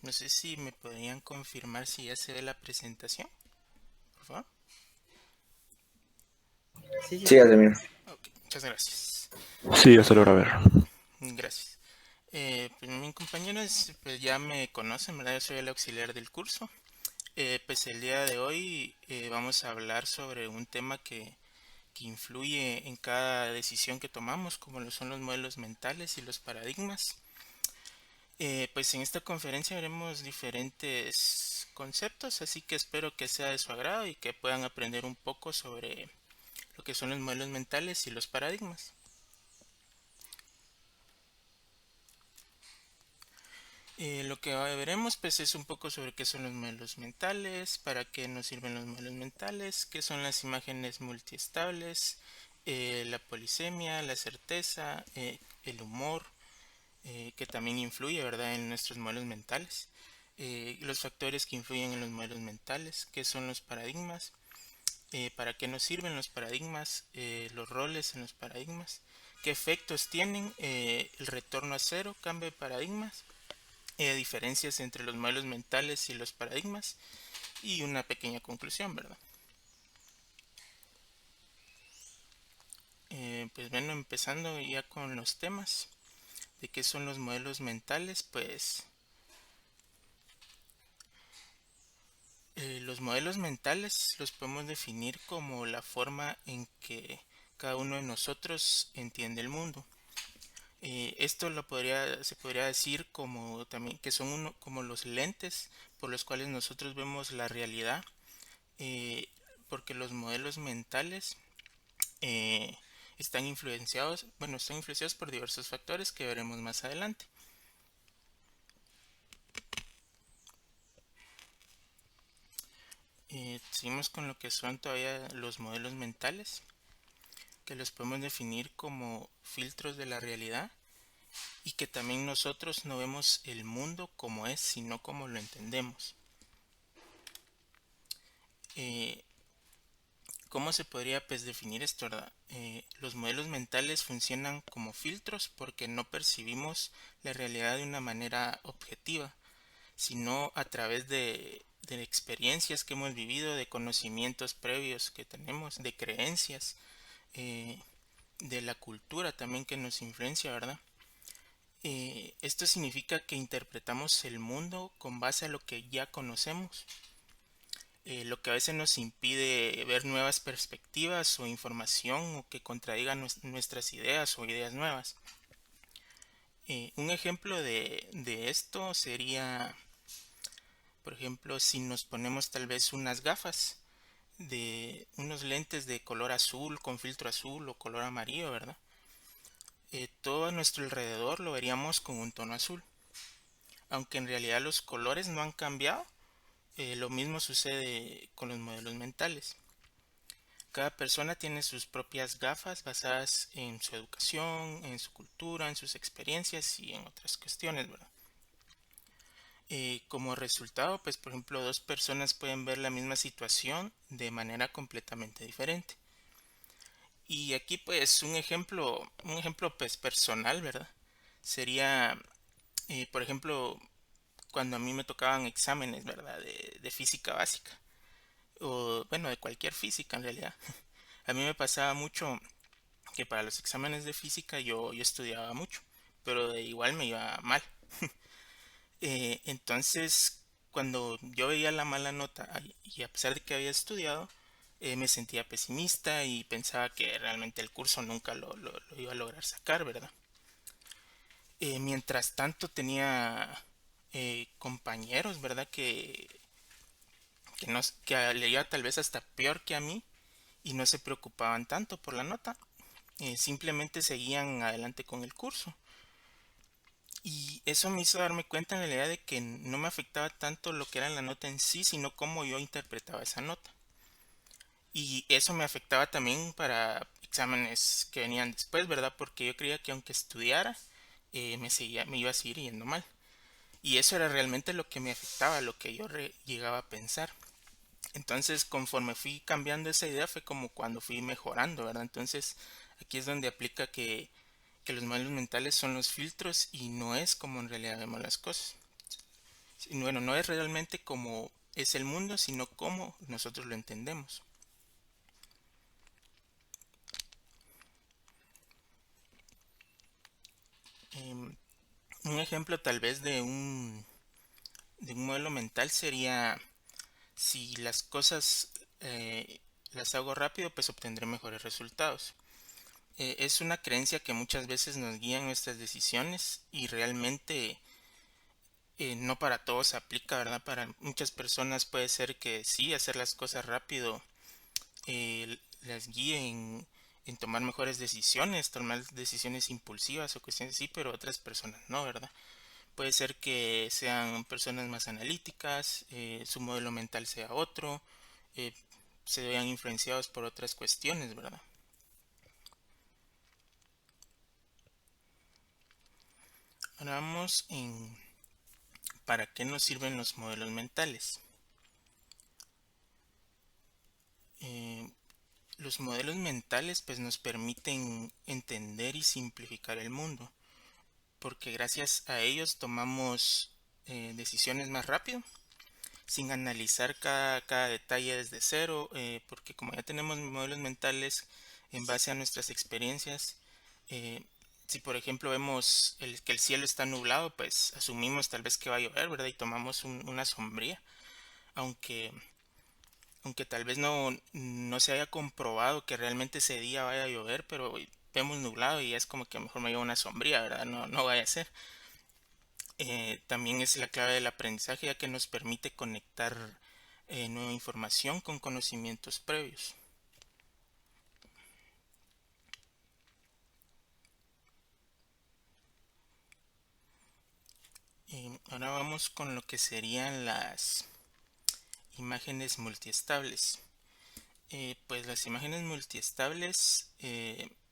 No sé si me podrían confirmar si ya se ve la presentación, por favor. Sí, sí, Sí, sí. Ademir. Ok, muchas gracias. Sí, ya se logra ver. Gracias. Pues mis compañeros pues ya me conocen, ¿verdad? Yo soy el auxiliar del curso. Pues el día de hoy vamos a hablar sobre un tema que influye en cada decisión que tomamos, como lo son los modelos mentales y los paradigmas. Pues en esta conferencia veremos diferentes conceptos, así que espero que sea de su agrado y que puedan aprender un poco sobre lo que son los modelos mentales y los paradigmas. Lo que veremos pues es un poco sobre qué son los modelos mentales, para qué nos sirven los modelos mentales, qué son las imágenes multiestables, la polisemia, la certeza, el humor, que también influye, ¿verdad?, en nuestros modelos mentales. Los factores que influyen en los modelos mentales, qué son los paradigmas, para qué nos sirven los paradigmas, los roles en los paradigmas, qué efectos tienen, el retorno a cero, cambio de paradigmas, diferencias entre los modelos mentales y los paradigmas y una pequeña conclusión, ¿verdad? Pues bueno, empezando ya con los temas de qué son los modelos mentales, pues los modelos mentales los podemos definir como la forma en que cada uno de nosotros entiende el mundo. Esto se podría decir como también que son como los lentes por los cuales nosotros vemos la realidad, eh, porque los modelos mentales eh, están influenciados por diversos factores que veremos más adelante. Seguimos con lo que son todavía los modelos mentales, que los podemos definir como filtros de la realidad y que también nosotros no vemos el mundo como es, sino como lo entendemos. Eh, ¿Cómo se podría pues definir esto, verdad? Los modelos mentales funcionan como filtros porque no percibimos la realidad de una manera objetiva, sino a través de experiencias que hemos vivido, de conocimientos previos que tenemos, de creencias, eh, de la cultura también que nos influencia, ¿verdad? Esto significa que interpretamos el mundo con base a lo que ya conocemos, lo que a veces nos impide ver nuevas perspectivas o información o que contradigan nuestras ideas o ideas nuevas. Un ejemplo de esto sería, por ejemplo, si nos ponemos tal vez unas gafas de unos lentes de color azul con filtro azul o color amarillo, ¿verdad? Todo a nuestro alrededor lo veríamos con un tono azul. Aunque en realidad los colores no han cambiado, lo mismo sucede con los modelos mentales. Cada persona tiene sus propias gafas basadas en su educación, en su cultura, en sus experiencias y en otras cuestiones, ¿verdad? Como resultado, pues por ejemplo, dos personas pueden ver la misma situación de manera completamente diferente. Y aquí pues un ejemplo pues personal, ¿verdad? Sería, por ejemplo, cuando a mí me tocaban exámenes, ¿verdad? De física básica, o bueno, de cualquier física en realidad. A mí me pasaba mucho que para los exámenes de física yo estudiaba mucho, pero de igual me iba mal. Entonces, cuando yo veía la mala nota y a pesar de que había estudiado, me sentía pesimista y pensaba que realmente el curso nunca lo iba a lograr sacar, ¿verdad? Mientras tanto tenía compañeros, ¿verdad? Que le iba tal vez hasta peor que a mí y no se preocupaban tanto por la nota, simplemente seguían adelante con el curso. Y eso me hizo darme cuenta en realidad de que no me afectaba tanto lo que era la nota en sí, sino cómo yo interpretaba esa nota. Y eso me afectaba también para exámenes que venían después, ¿verdad? Porque yo creía que aunque estudiara, me iba a seguir yendo mal. Y eso era realmente lo que me afectaba, lo que yo llegaba a pensar. Entonces, conforme fui cambiando esa idea, fue como cuando fui mejorando, ¿verdad? Entonces, aquí es donde aplica que los modelos mentales son los filtros y no es como en realidad vemos las cosas. Bueno, no es realmente como es el mundo, sino cómo nosotros lo entendemos. Em, un ejemplo tal vez de un modelo mental sería: si las cosas las hago rápido, pues obtendré mejores resultados. Es una creencia que muchas veces nos guía en nuestras decisiones y realmente no para todos se aplica, ¿verdad? Para muchas personas puede ser que sí, hacer las cosas rápido las guíe en tomar mejores decisiones, tomar decisiones impulsivas o cuestiones así, pero otras personas no, ¿verdad? Puede ser que sean personas más analíticas, su modelo mental sea otro, eh, se vean influenciados por otras cuestiones, ¿verdad? Ahora vamos en para qué nos sirven los modelos mentales. Eh, los modelos mentales pues nos permiten entender y simplificar el mundo, porque gracias a ellos tomamos decisiones más rápido, sin analizar cada detalle desde cero, porque como ya tenemos modelos mentales en base a nuestras experiencias, eh, si por ejemplo vemos que el cielo está nublado, pues asumimos tal vez que va a llover, ¿verdad? Y tomamos una sombría, aunque, aunque tal vez no se haya comprobado que realmente ese día vaya a llover, pero vemos nublado y es como que mejor me llevo una sombría, ¿verdad? No vaya a ser. También es la clave del aprendizaje, ya que nos permite conectar nueva información con conocimientos previos. Ahora vamos con lo que serían las imágenes multiestables. Pues las imágenes multiestables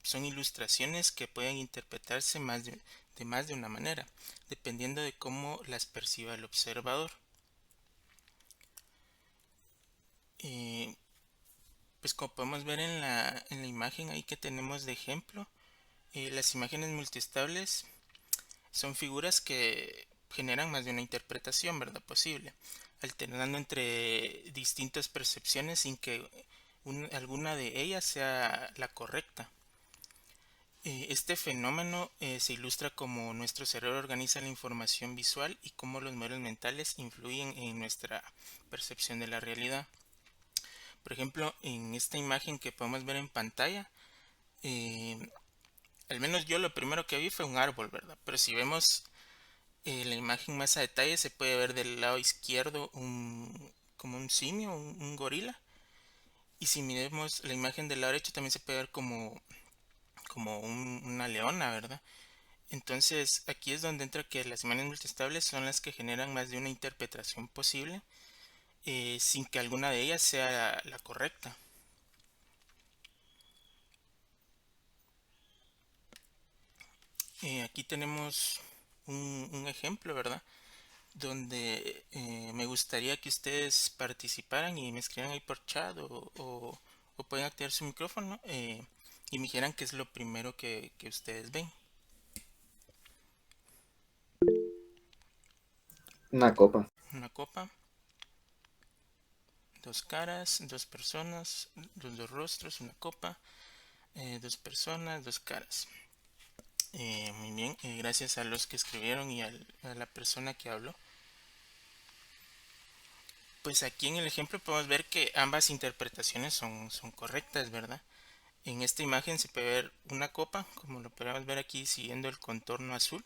son ilustraciones que pueden interpretarse de más de una manera, dependiendo de cómo las perciba el observador. Eh, pues como podemos ver en en la imagen ahí que tenemos de ejemplo, las imágenes multiestables son figuras que generan más de una interpretación, ¿verdad? Posible, alternando entre distintas percepciones sin que alguna de ellas sea la correcta. Este fenómeno se ilustra como nuestro cerebro organiza la información visual y cómo los modelos mentales influyen en nuestra percepción de la realidad. Por ejemplo, en esta imagen que podemos ver en pantalla, eh, al menos yo lo primero que vi fue un árbol, ¿verdad? Pero si vemos la imagen más a detalle, se puede ver del lado izquierdo como un simio, un gorila. Y si miremos la imagen del lado derecho, también se puede ver como una leona, ¿verdad? Entonces aquí es donde entra que las imágenes multiestables son las que generan más de una interpretación posible, sin que alguna de ellas sea la correcta. Aquí tenemos un ejemplo, ¿verdad? Donde me gustaría que ustedes participaran y me escriban ahí por chat o pueden activar su micrófono y me dijeran qué es lo primero que ustedes ven. Una copa. Una copa, dos caras, dos personas, dos rostros, una copa, dos personas, dos caras. Muy bien, gracias a los que escribieron y a la persona que habló. Pues aquí en el ejemplo podemos ver que ambas interpretaciones son correctas, ¿verdad? En esta imagen se puede ver una copa, como lo podemos ver aquí siguiendo el contorno azul,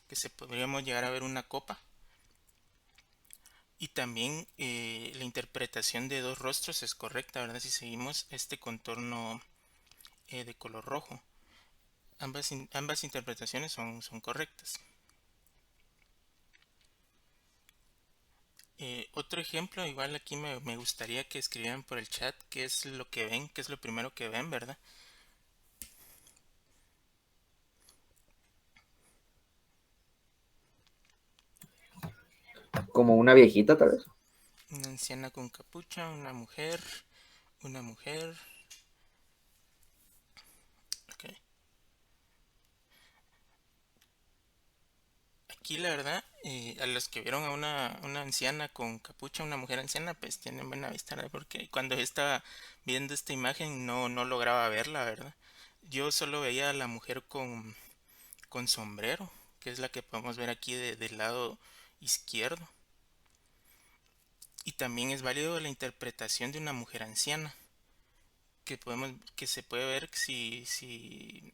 que se podríamos llegar a ver una copa. Y también la interpretación de dos rostros es correcta, ¿verdad? Si seguimos este contorno de color rojo. Ambas interpretaciones son correctas. Otro ejemplo, igual aquí me gustaría que escribieran por el chat qué es lo que ven, qué es lo primero que ven, ¿verdad? Como una viejita, tal vez. Una anciana con capucha, una mujer. Ok. Aquí la verdad A los que vieron a una anciana con capucha, una mujer anciana, pues tienen buena vista, ¿verdad? Porque cuando yo estaba viendo esta imagen no lograba verla, ¿verdad? Yo solo veía a la mujer con sombrero, que es la que podemos ver aquí del lado izquierdo. Y también es válido la interpretación de una mujer anciana, que se puede ver si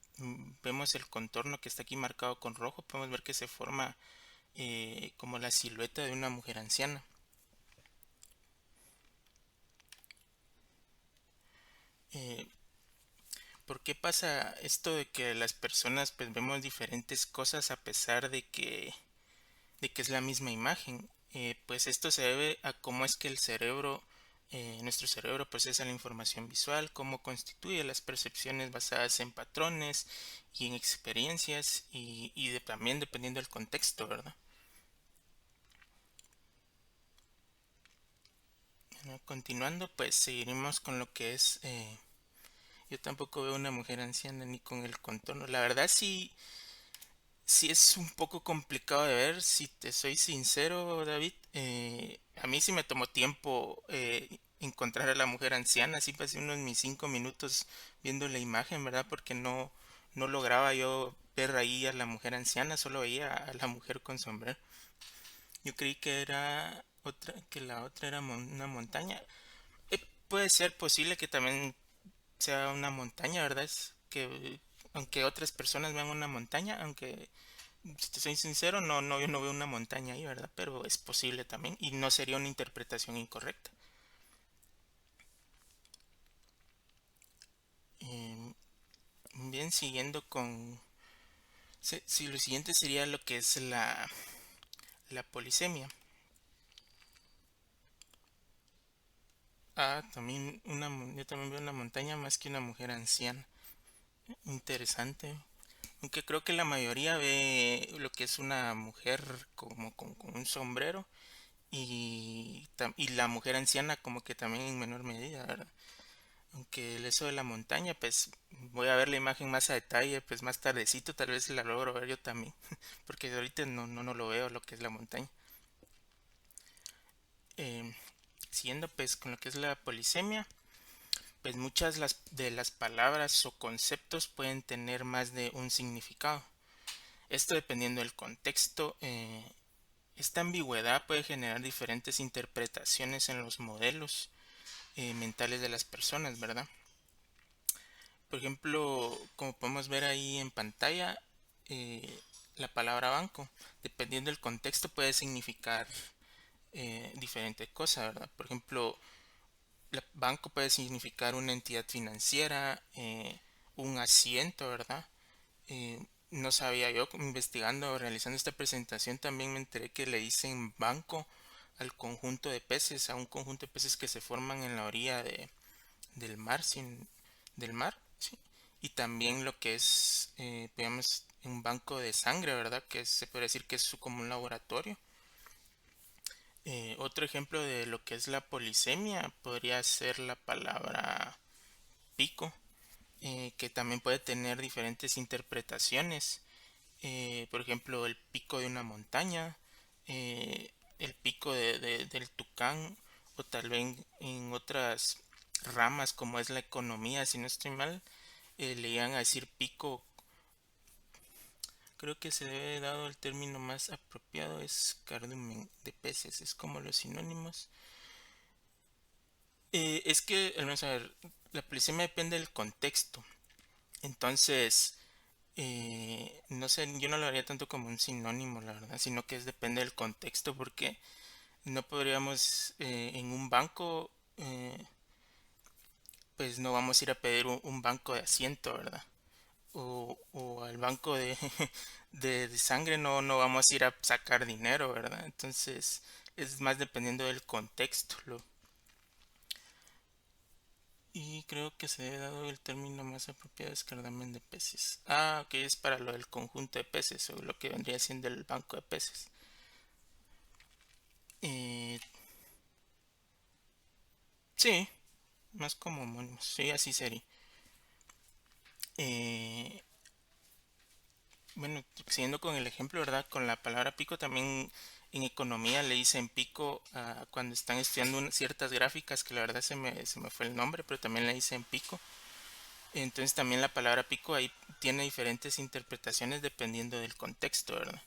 vemos el contorno que está aquí marcado con rojo, podemos ver que se forma como la silueta de una mujer anciana. Eh, ¿Por qué pasa esto de que las personas pues vemos diferentes cosas a pesar de que es la misma imagen? Pues esto se debe a cómo es que nuestro cerebro procesa la información visual, cómo constituye las percepciones basadas en patrones y en experiencias y también dependiendo del contexto, ¿verdad? Bueno, continuando, pues seguiremos con lo que es... yo tampoco veo una mujer anciana ni con el contorno. La verdad sí es un poco complicado de ver, si te soy sincero, David. A mí sí me tomó tiempo encontrar a la mujer anciana, así pasé unos mis 5 minutos viendo la imagen, ¿verdad? Porque no lograba yo ver ahí a la mujer anciana, solo veía a la mujer con sombrero. Yo creí que era otra, que la otra era una montaña. Puede ser posible que también sea una montaña, ¿verdad? Es que aunque otras personas vean una montaña, aunque si te soy sincero, yo no veo una montaña ahí, ¿verdad? Pero es posible también y no sería una interpretación incorrecta. Eh, Bien, siguiendo con... Si lo siguiente sería lo que es la polisemia. También yo también veo una montaña más que una mujer anciana. Interesante. Aunque creo que la mayoría ve lo que es una mujer como con un sombrero y la mujer anciana como que también en menor medida, ¿verdad? Aunque eso de la montaña, pues voy a ver la imagen más a detalle, pues más tardecito tal vez la logro ver yo también, porque ahorita no lo veo lo que es la montaña. Eh, Siguiendo pues con lo que es la polisemia, pues de las palabras o conceptos pueden tener más de un significado. Esto dependiendo del contexto. Esta ambigüedad puede generar diferentes interpretaciones en los modelos mentales de las personas, ¿verdad? Por ejemplo, como podemos ver ahí en pantalla, eh, la palabra banco, dependiendo del contexto, puede significar diferentes cosas, ¿verdad? Por ejemplo, banco puede significar una entidad financiera, un asiento, ¿verdad? No sabía yo, investigando, realizando esta presentación, también me enteré que le dicen banco al conjunto de peces, a un conjunto de peces que se forman en la orilla del mar, del mar, ¿sí? Y también lo que es, digamos, un banco de sangre, ¿verdad? Que se puede decir que es como un laboratorio. Otro ejemplo de lo que es la polisemia podría ser la palabra pico, que también puede tener diferentes interpretaciones. Por ejemplo, el pico de una montaña, el pico del tucán, o tal vez en otras ramas como es la economía, si no estoy mal, le iban a decir pico. Creo que se debe dado el término más apropiado es cardumen de peces, es como los sinónimos. Es que, vamos a ver, la polisemia depende del contexto. Entonces, no sé, yo no lo haría tanto como un sinónimo, la verdad, sino que depende del contexto, porque no podríamos en un banco, pues no vamos a ir a pedir un banco de asiento, ¿verdad? O al banco de sangre no vamos a ir a sacar dinero, ¿verdad? Entonces es más dependiendo del contexto. Y creo que se ha dado el término más apropiado es cardamen de peces. Ok, es para lo del conjunto de peces o lo que vendría siendo el banco de peces. Eh, sí, más como homónimos. Sí, así sería. Eh, Bueno, siguiendo con el ejemplo, ¿verdad? Con la palabra pico también en economía le dicen pico cuando están estudiando ciertas gráficas, que la verdad se me fue el nombre, pero también le dicen pico. Entonces también la palabra pico ahí tiene diferentes interpretaciones dependiendo del contexto, ¿verdad?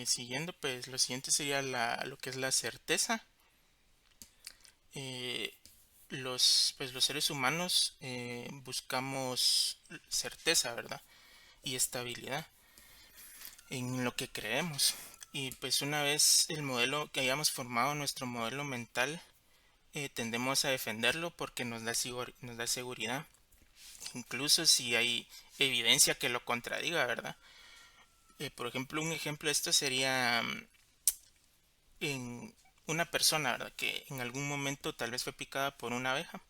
Siguiendo, pues lo siguiente sería lo que es la certeza. Eh, pues los seres humanos buscamos certeza, ¿verdad? Y estabilidad en lo que creemos. Y pues una vez el modelo que hayamos formado, nuestro modelo mental, tendemos a defenderlo porque nos da seguridad, incluso si hay evidencia que lo contradiga, ¿verdad? Por ejemplo, un ejemplo de esto sería en una persona, ¿verdad? Que en algún momento tal vez fue picada por una abeja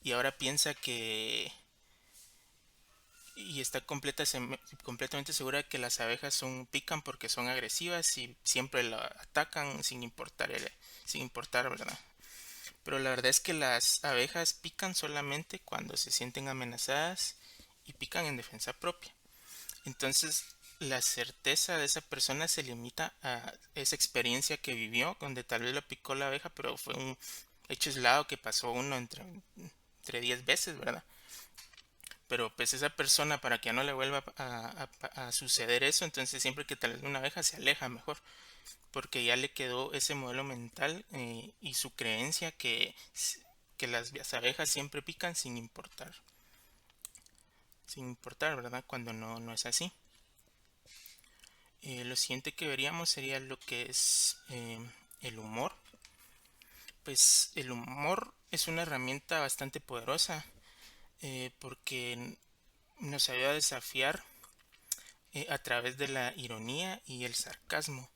y ahora piensa que y está completamente segura de que las abejas pican porque son agresivas y siempre la atacan sin importar, ¿verdad? Pero la verdad es que las abejas pican solamente cuando se sienten amenazadas y pican en defensa propia. Entonces, la certeza de esa persona se limita a esa experiencia que vivió, donde tal vez lo picó la abeja, pero fue un hecho aislado que pasó uno entre 10 veces, ¿verdad? Pero pues esa persona, para que ya no le vuelva a suceder eso, entonces siempre que tal vez una abeja se aleja mejor, porque ya le quedó ese modelo mental y su creencia que las abejas siempre pican sin importar, ¿verdad? Cuando no es así. Lo siguiente que veríamos sería lo que es el humor. Pues el humor es una herramienta bastante poderosa porque nos ayuda a desafiar a través de la ironía y el sarcasmo.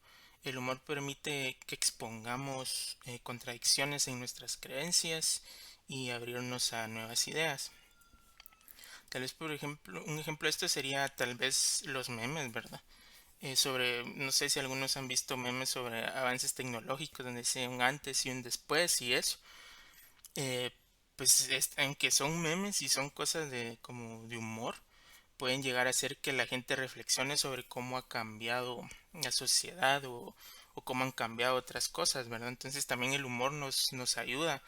El humor permite que expongamos contradicciones en nuestras creencias y abrirnos a nuevas ideas. Tal vez, por ejemplo, un ejemplo de esto sería tal vez los memes, ¿verdad? No sé si algunos han visto memes sobre avances tecnológicos donde dice un antes y un después y eso. Eh, pues aunque son memes y son cosas como de humor, pueden llegar a hacer que la gente reflexione sobre cómo ha cambiado la sociedad o cómo han cambiado otras cosas, ¿verdad? Entonces también el humor nos ayuda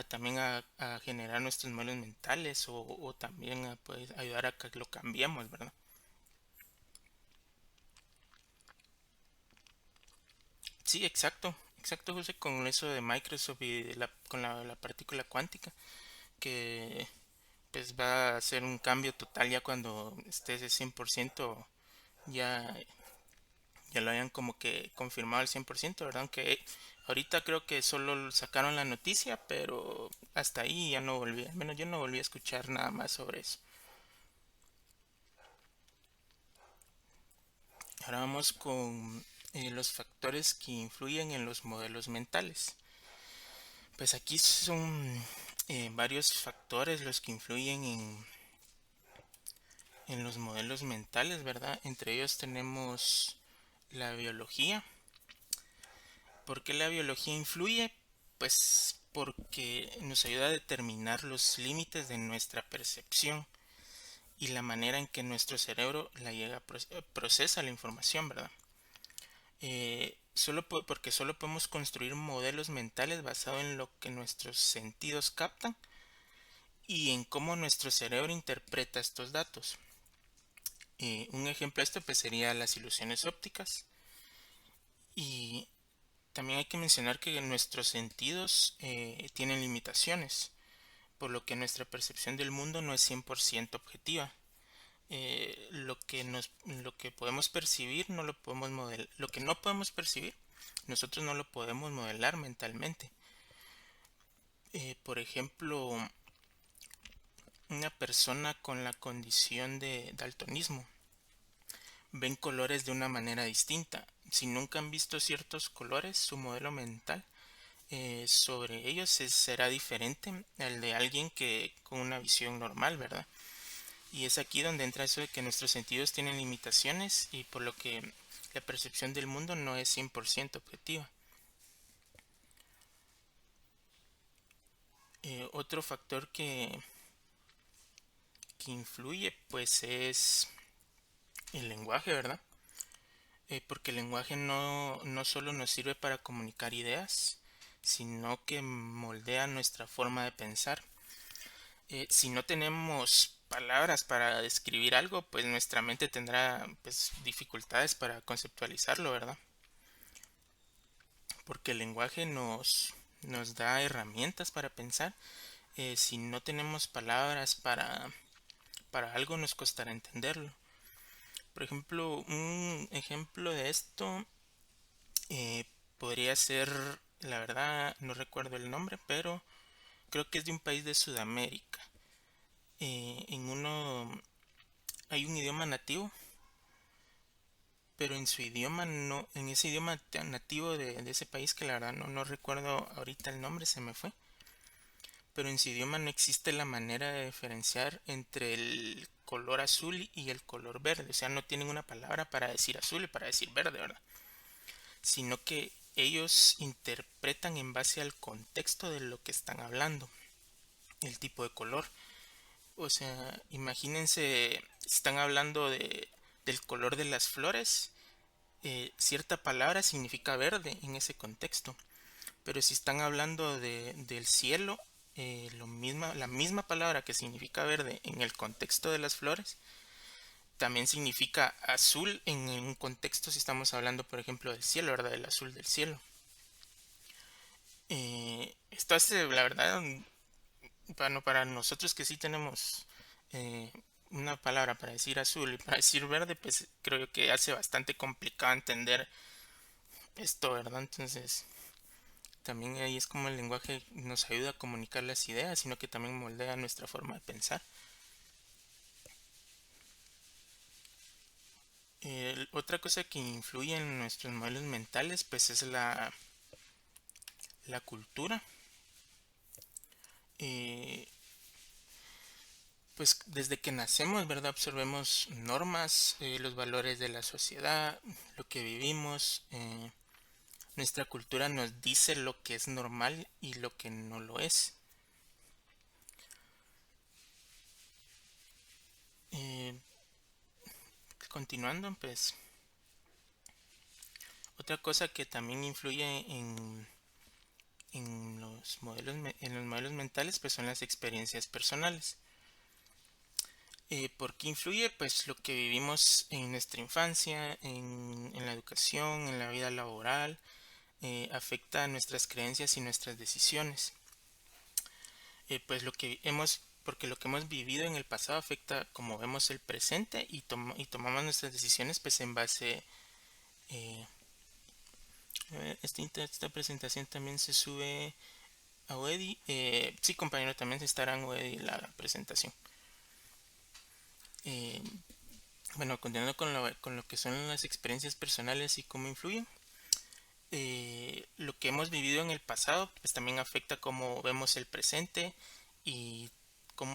también a generar nuestros modelos mentales o también a pues, ayudar a que lo cambiemos, ¿verdad? Sí, exacto, exacto, José, con eso de Microsoft y con la partícula cuántica, que pues va a ser un cambio total ya cuando esté ese 100% ya, ya lo hayan como que confirmado al 100%, ¿verdad? Aunque ahorita creo que solo sacaron la noticia, pero hasta ahí ya no volví, al menos yo no volví a escuchar nada más sobre eso. Ahora vamos con los factores que influyen en los modelos mentales. Pues aquí son varios factores los que influyen en los modelos mentales, ¿verdad? Entre ellos tenemos la biología. ¿Por qué la biología influye? Pues porque nos ayuda a determinar los límites de nuestra percepción y la manera en que nuestro cerebro procesa la información, ¿verdad? Porque solo podemos construir modelos mentales basados en lo que nuestros sentidos captan y en cómo nuestro cerebro interpreta estos datos. Un ejemplo de esto pues sería las ilusiones ópticas y también hay que mencionar que nuestros sentidos tienen limitaciones, por lo que nuestra percepción del mundo no es 100% objetiva. Lo que podemos percibir no lo podemos modelar, lo que no podemos percibir nosotros no lo podemos modelar mentalmente. Por ejemplo, una persona con la condición de daltonismo ven colores de una manera distinta. Si nunca han visto ciertos colores, su modelo mental sobre ellos será diferente al de alguien que con una visión normal, ¿verdad? Y es aquí donde entra eso de que nuestros sentidos tienen limitaciones y por lo que la percepción del mundo no es 100% objetiva. Otro factor que que influye pues es el lenguaje, ¿verdad? Porque el lenguaje no solo nos sirve para comunicar ideas, sino que moldea nuestra forma de pensar. Si no tenemos palabras para describir algo, pues nuestra mente tendrá pues dificultades para conceptualizarlo, ¿verdad? Porque el lenguaje nos da herramientas para pensar. Si no tenemos palabras para algo, nos costará entenderlo. Por ejemplo, un ejemplo de esto eh, podría ser, la verdad no recuerdo el nombre, pero creo que es de un país de Sudamérica. En uno hay un idioma nativo, pero en su idioma no, en ese idioma nativo de ese país, que la verdad no recuerdo ahorita el nombre, se me fue, pero en su idioma no existe la manera de diferenciar entre el color azul y el color verde. O sea, no tienen una palabra para decir azul y para decir verde, ¿verdad? Sino que ellos interpretan en base al contexto de lo que están hablando, el tipo de color. O sea, imagínense, si están hablando del color de las flores, cierta palabra significa verde en ese contexto. Pero si están hablando del cielo, la misma palabra que significa verde en el contexto de las flores, también significa azul en un contexto si estamos hablando, por ejemplo, del cielo, ¿verdad? Del azul del cielo. Esto hace, la verdad, bueno, para nosotros que sí tenemos eh, una palabra para decir azul y para decir verde, pues creo yo que hace bastante complicado entender esto, ¿verdad? Entonces, también ahí es como el lenguaje nos ayuda a comunicar las ideas, sino que también moldea nuestra forma de pensar. Otra cosa que influye en nuestros modelos mentales, pues es la cultura. Eh, pues desde que nacemos, ¿verdad? Absorbemos normas, los valores de la sociedad, lo que vivimos. Nuestra cultura nos dice lo que es normal y lo que no lo es. Eh, Continuando, pues otra cosa que también influye en los modelos mentales, pues son las experiencias personales. ¿Por qué influye? Pues lo que vivimos en nuestra infancia, en la educación, en la vida laboral, afecta a nuestras creencias y nuestras decisiones. Porque lo que hemos vivido en el pasado afecta como vemos el presente y tomamos nuestras decisiones pues en base. eh, esta presentación también se sube a Wedi. Sí, compañero, también se estará en Wedi la presentación. Eh, bueno, continuando con lo que son las experiencias personales y cómo influyen. Lo que hemos vivido en el pasado pues también afecta cómo vemos el presente y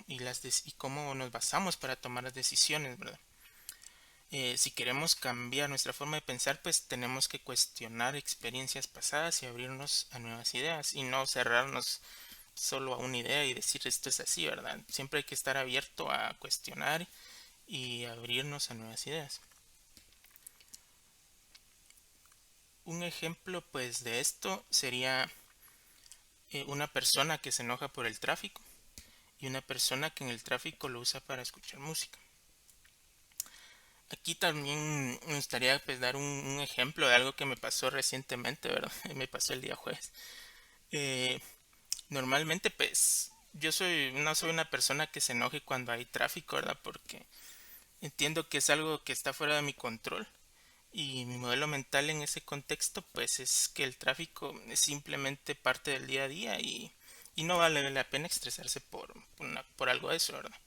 y cómo nos basamos para tomar las decisiones, ¿verdad? Si queremos cambiar nuestra forma de pensar, pues tenemos que cuestionar experiencias pasadas y abrirnos a nuevas ideas y no cerrarnos solo a una idea y decir esto es así, ¿verdad? Siempre hay que estar abierto a cuestionar y abrirnos a nuevas ideas. Un ejemplo pues de esto sería una persona que se enoja por el tráfico y una persona que en el tráfico lo usa para escuchar música. Aquí también me gustaría pues dar un ejemplo de algo que me pasó recientemente, ¿verdad? Me pasó el día jueves. Eh, Normalmente pues no soy una persona que se enoje cuando hay tráfico, ¿verdad? Porque entiendo que es algo que está fuera de mi control. Y mi modelo mental en ese contexto pues es que el tráfico es simplemente parte del día a día y no vale la pena estresarse por algo de eso, ¿verdad?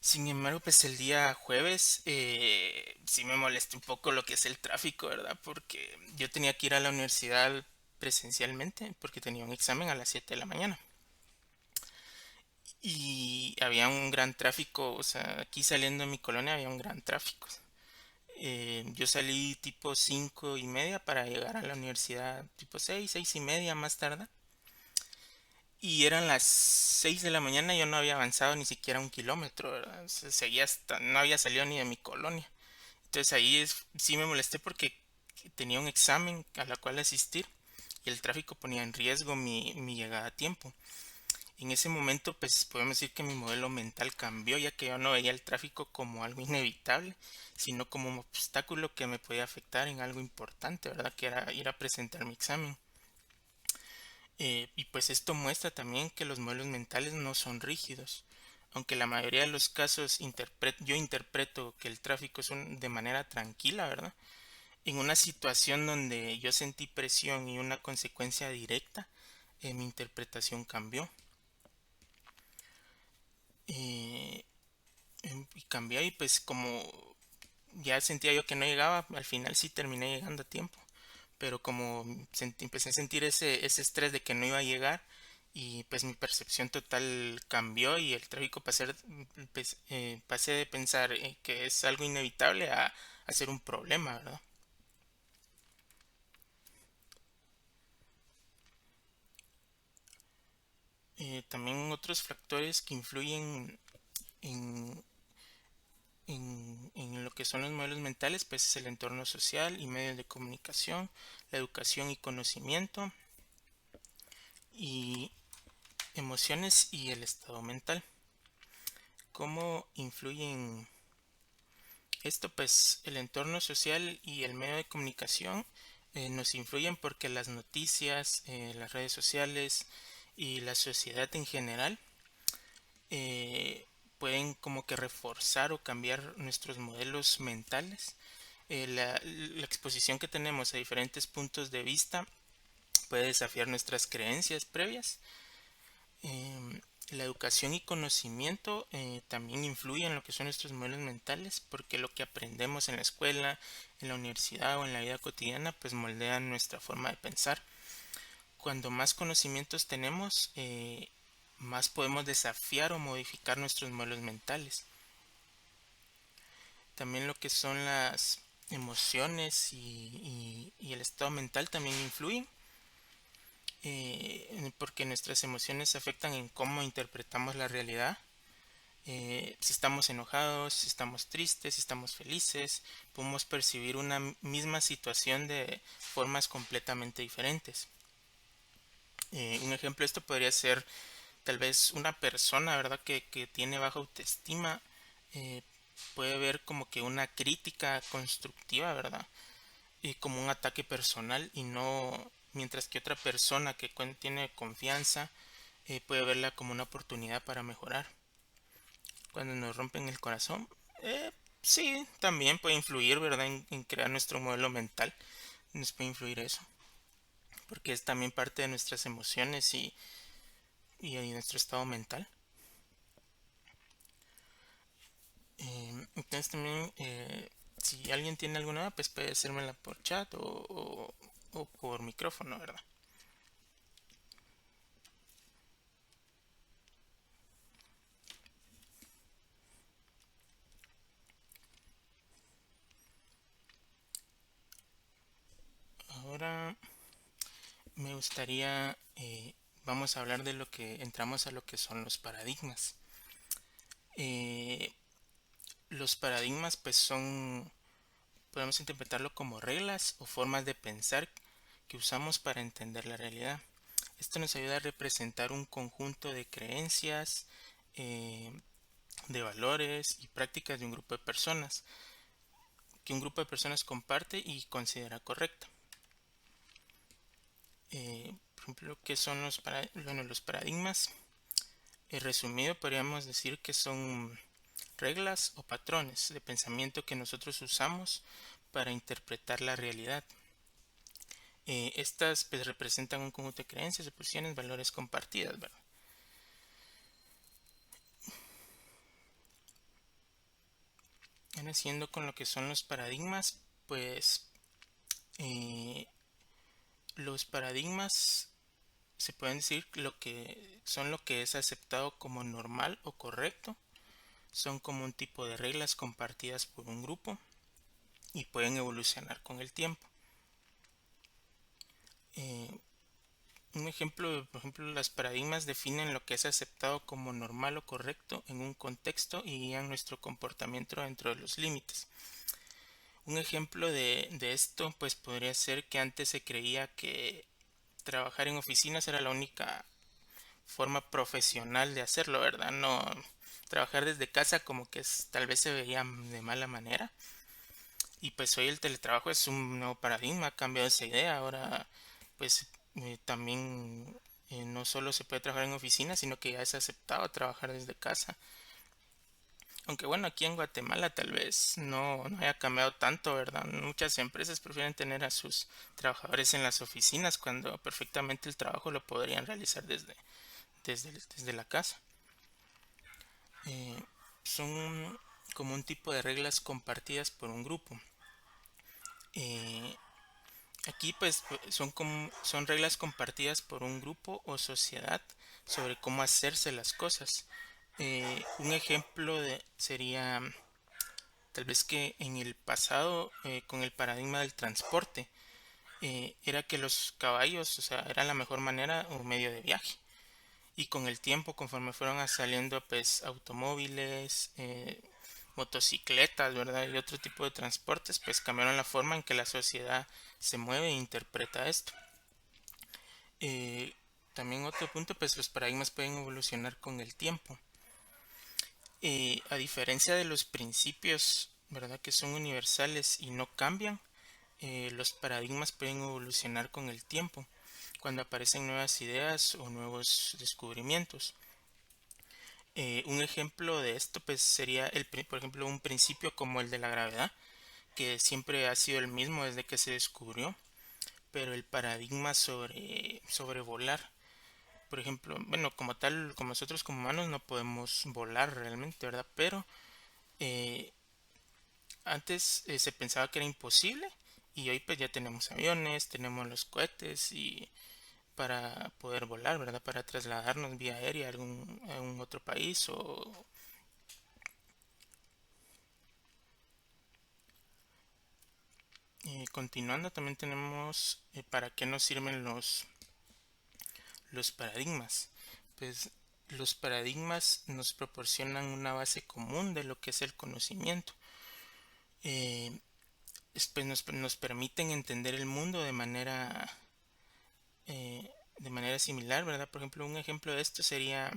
Sin embargo, pues el día jueves sí me molestó un poco lo que es el tráfico, ¿verdad? Porque yo tenía que ir a la universidad presencialmente porque tenía un examen a las 7 de la mañana. Y había un gran tráfico, o sea, aquí saliendo de mi colonia había un gran tráfico. Yo salí tipo 5:30 para llegar a la universidad tipo 6, 6:30 más tarde. y eran las 6 de la mañana y yo no había avanzado ni siquiera un kilómetro, ¿verdad? Seguía hasta, no había salido ni de mi colonia. Entonces ahí sí me molesté porque tenía un examen a la cual asistir y el tráfico ponía en riesgo mi llegada a tiempo. En ese momento, pues podemos decir que mi modelo mental cambió, ya que yo no veía el tráfico como algo inevitable, sino como un obstáculo que me podía afectar en algo importante, ¿verdad? Que era ir a presentar mi examen. Y pues esto muestra también que los modelos mentales no son rígidos. Aunque la mayoría de los casos yo interpreto que el tráfico es de manera tranquila, ¿verdad? En una situación donde yo sentí presión y una consecuencia directa, mi interpretación cambió. Eh, y cambié y pues como ya sentía yo que no llegaba, al final sí terminé llegando a tiempo. Pero como empecé a sentir ese estrés de que no iba a llegar y pues mi percepción total cambió y el tráfico pasé de pensar que es algo inevitable a ser un problema, ¿verdad? También otros factores que influyen en, en lo que son los modelos mentales, pues es el entorno social y medios de comunicación, la educación y conocimiento y emociones y el estado mental. ¿Cómo influyen esto? Pues el entorno social y el medio de comunicación nos influyen porque las noticias, las redes sociales y la sociedad en general eh, pueden como que reforzar o cambiar nuestros modelos mentales. La exposición que tenemos a diferentes puntos de vista puede desafiar nuestras creencias previas. Em, la educación y conocimiento también influyen en lo que son nuestros modelos mentales, porque lo que aprendemos en la escuela, en la universidad o en la vida cotidiana, pues moldean nuestra forma de pensar. Cuando más conocimientos tenemos, más podemos desafiar o modificar nuestros modelos mentales. También lo que son las emociones y el estado mental también influyen, porque nuestras emociones afectan en cómo interpretamos la realidad. Si estamos enojados, si estamos tristes, si estamos felices, podemos percibir una misma situación de formas completamente diferentes. Un ejemplo de esto podría ser tal vez una persona, ¿verdad? Que tiene baja autoestima, eh, puede ver como que una crítica constructiva, ¿verdad? Y como un ataque personal y no, mientras que otra persona que tiene confianza puede verla como una oportunidad para mejorar. Cuando nos rompen el corazón, sí, también puede influir, ¿verdad? En crear nuestro modelo mental. Nos puede influir eso, porque es también parte de nuestras emociones y de nuestro estado mental. Entonces también, si alguien tiene alguna duda, pues puede hacérmela por chat o por micrófono, ¿verdad? Ahora me gustaría, vamos a hablar de lo que entramos a lo que son los paradigmas. Eh, los paradigmas pues son, podemos interpretarlo como reglas o formas de pensar que usamos para entender la realidad. Esto nos ayuda a representar un conjunto de creencias, eh, de valores y prácticas de un grupo de personas, que un grupo de personas comparte y considera correcta. Por ejemplo, ¿qué son bueno, los paradigmas? Resumido, podríamos decir que son reglas o patrones de pensamiento que nosotros usamos para interpretar la realidad. Estas pues, representan un conjunto de creencias, opciones, valores compartidas, ¿verdad? Ahora siendo con lo que son los paradigmas, pues eh, los paradigmas se pueden decir lo que son lo que es aceptado como normal o correcto, son como un tipo de reglas compartidas por un grupo y pueden evolucionar con el tiempo. Eh, Un ejemplo, por ejemplo, los paradigmas definen lo que es aceptado como normal o correcto en un contexto y guían nuestro comportamiento dentro de los límites. Un ejemplo de esto, pues podría ser que antes se creía que trabajar en oficinas era la única forma profesional de hacerlo, ¿verdad? No trabajar desde casa como que tal vez se veía de mala manera. Y pues hoy el teletrabajo es un nuevo paradigma, ha cambiado esa idea. Ahora pues también no solo se puede trabajar en oficinas, sino que ya es aceptado trabajar desde casa. Aunque bueno, aquí en Guatemala tal vez no haya cambiado tanto, ¿verdad? Muchas empresas prefieren tener a sus trabajadores en las oficinas cuando perfectamente el trabajo lo podrían realizar desde la casa. Eh, Son como un tipo de reglas compartidas por un grupo. Eh, Aquí pues son reglas compartidas por un grupo o sociedad sobre cómo hacerse las cosas. Un ejemplo sería tal vez que en el pasado con el paradigma del transporte era que los caballos, o sea, eran la mejor manera o medio de viaje. Y con el tiempo, conforme fueron saliendo pues automóviles, motocicletas, ¿verdad? Y otro tipo de transportes, pues cambiaron la forma en que la sociedad se mueve e interpreta esto. Eh, También otro punto, pues los paradigmas pueden evolucionar con el tiempo. A diferencia de los principios, ¿verdad? Que son universales y no cambian, los paradigmas pueden evolucionar con el tiempo, cuando aparecen nuevas ideas o nuevos descubrimientos. Un ejemplo de esto pues sería por ejemplo un principio como el de la gravedad, que siempre ha sido el mismo desde que se descubrió, pero el paradigma sobre volar, por ejemplo, bueno, como tal, como nosotros como humanos no podemos volar realmente, ¿verdad? Pero eh, antes se pensaba que era imposible y hoy pues ya tenemos aviones, tenemos los cohetes y para poder volar, ¿verdad? Para trasladarnos vía aérea a algún otro país o continuando, también tenemos para qué nos sirven los paradigmas. Pues los paradigmas nos proporcionan una base común de lo que es el conocimiento. Eh, pues nos permiten entender el mundo de manera similar, ¿verdad? Por ejemplo, un ejemplo de esto sería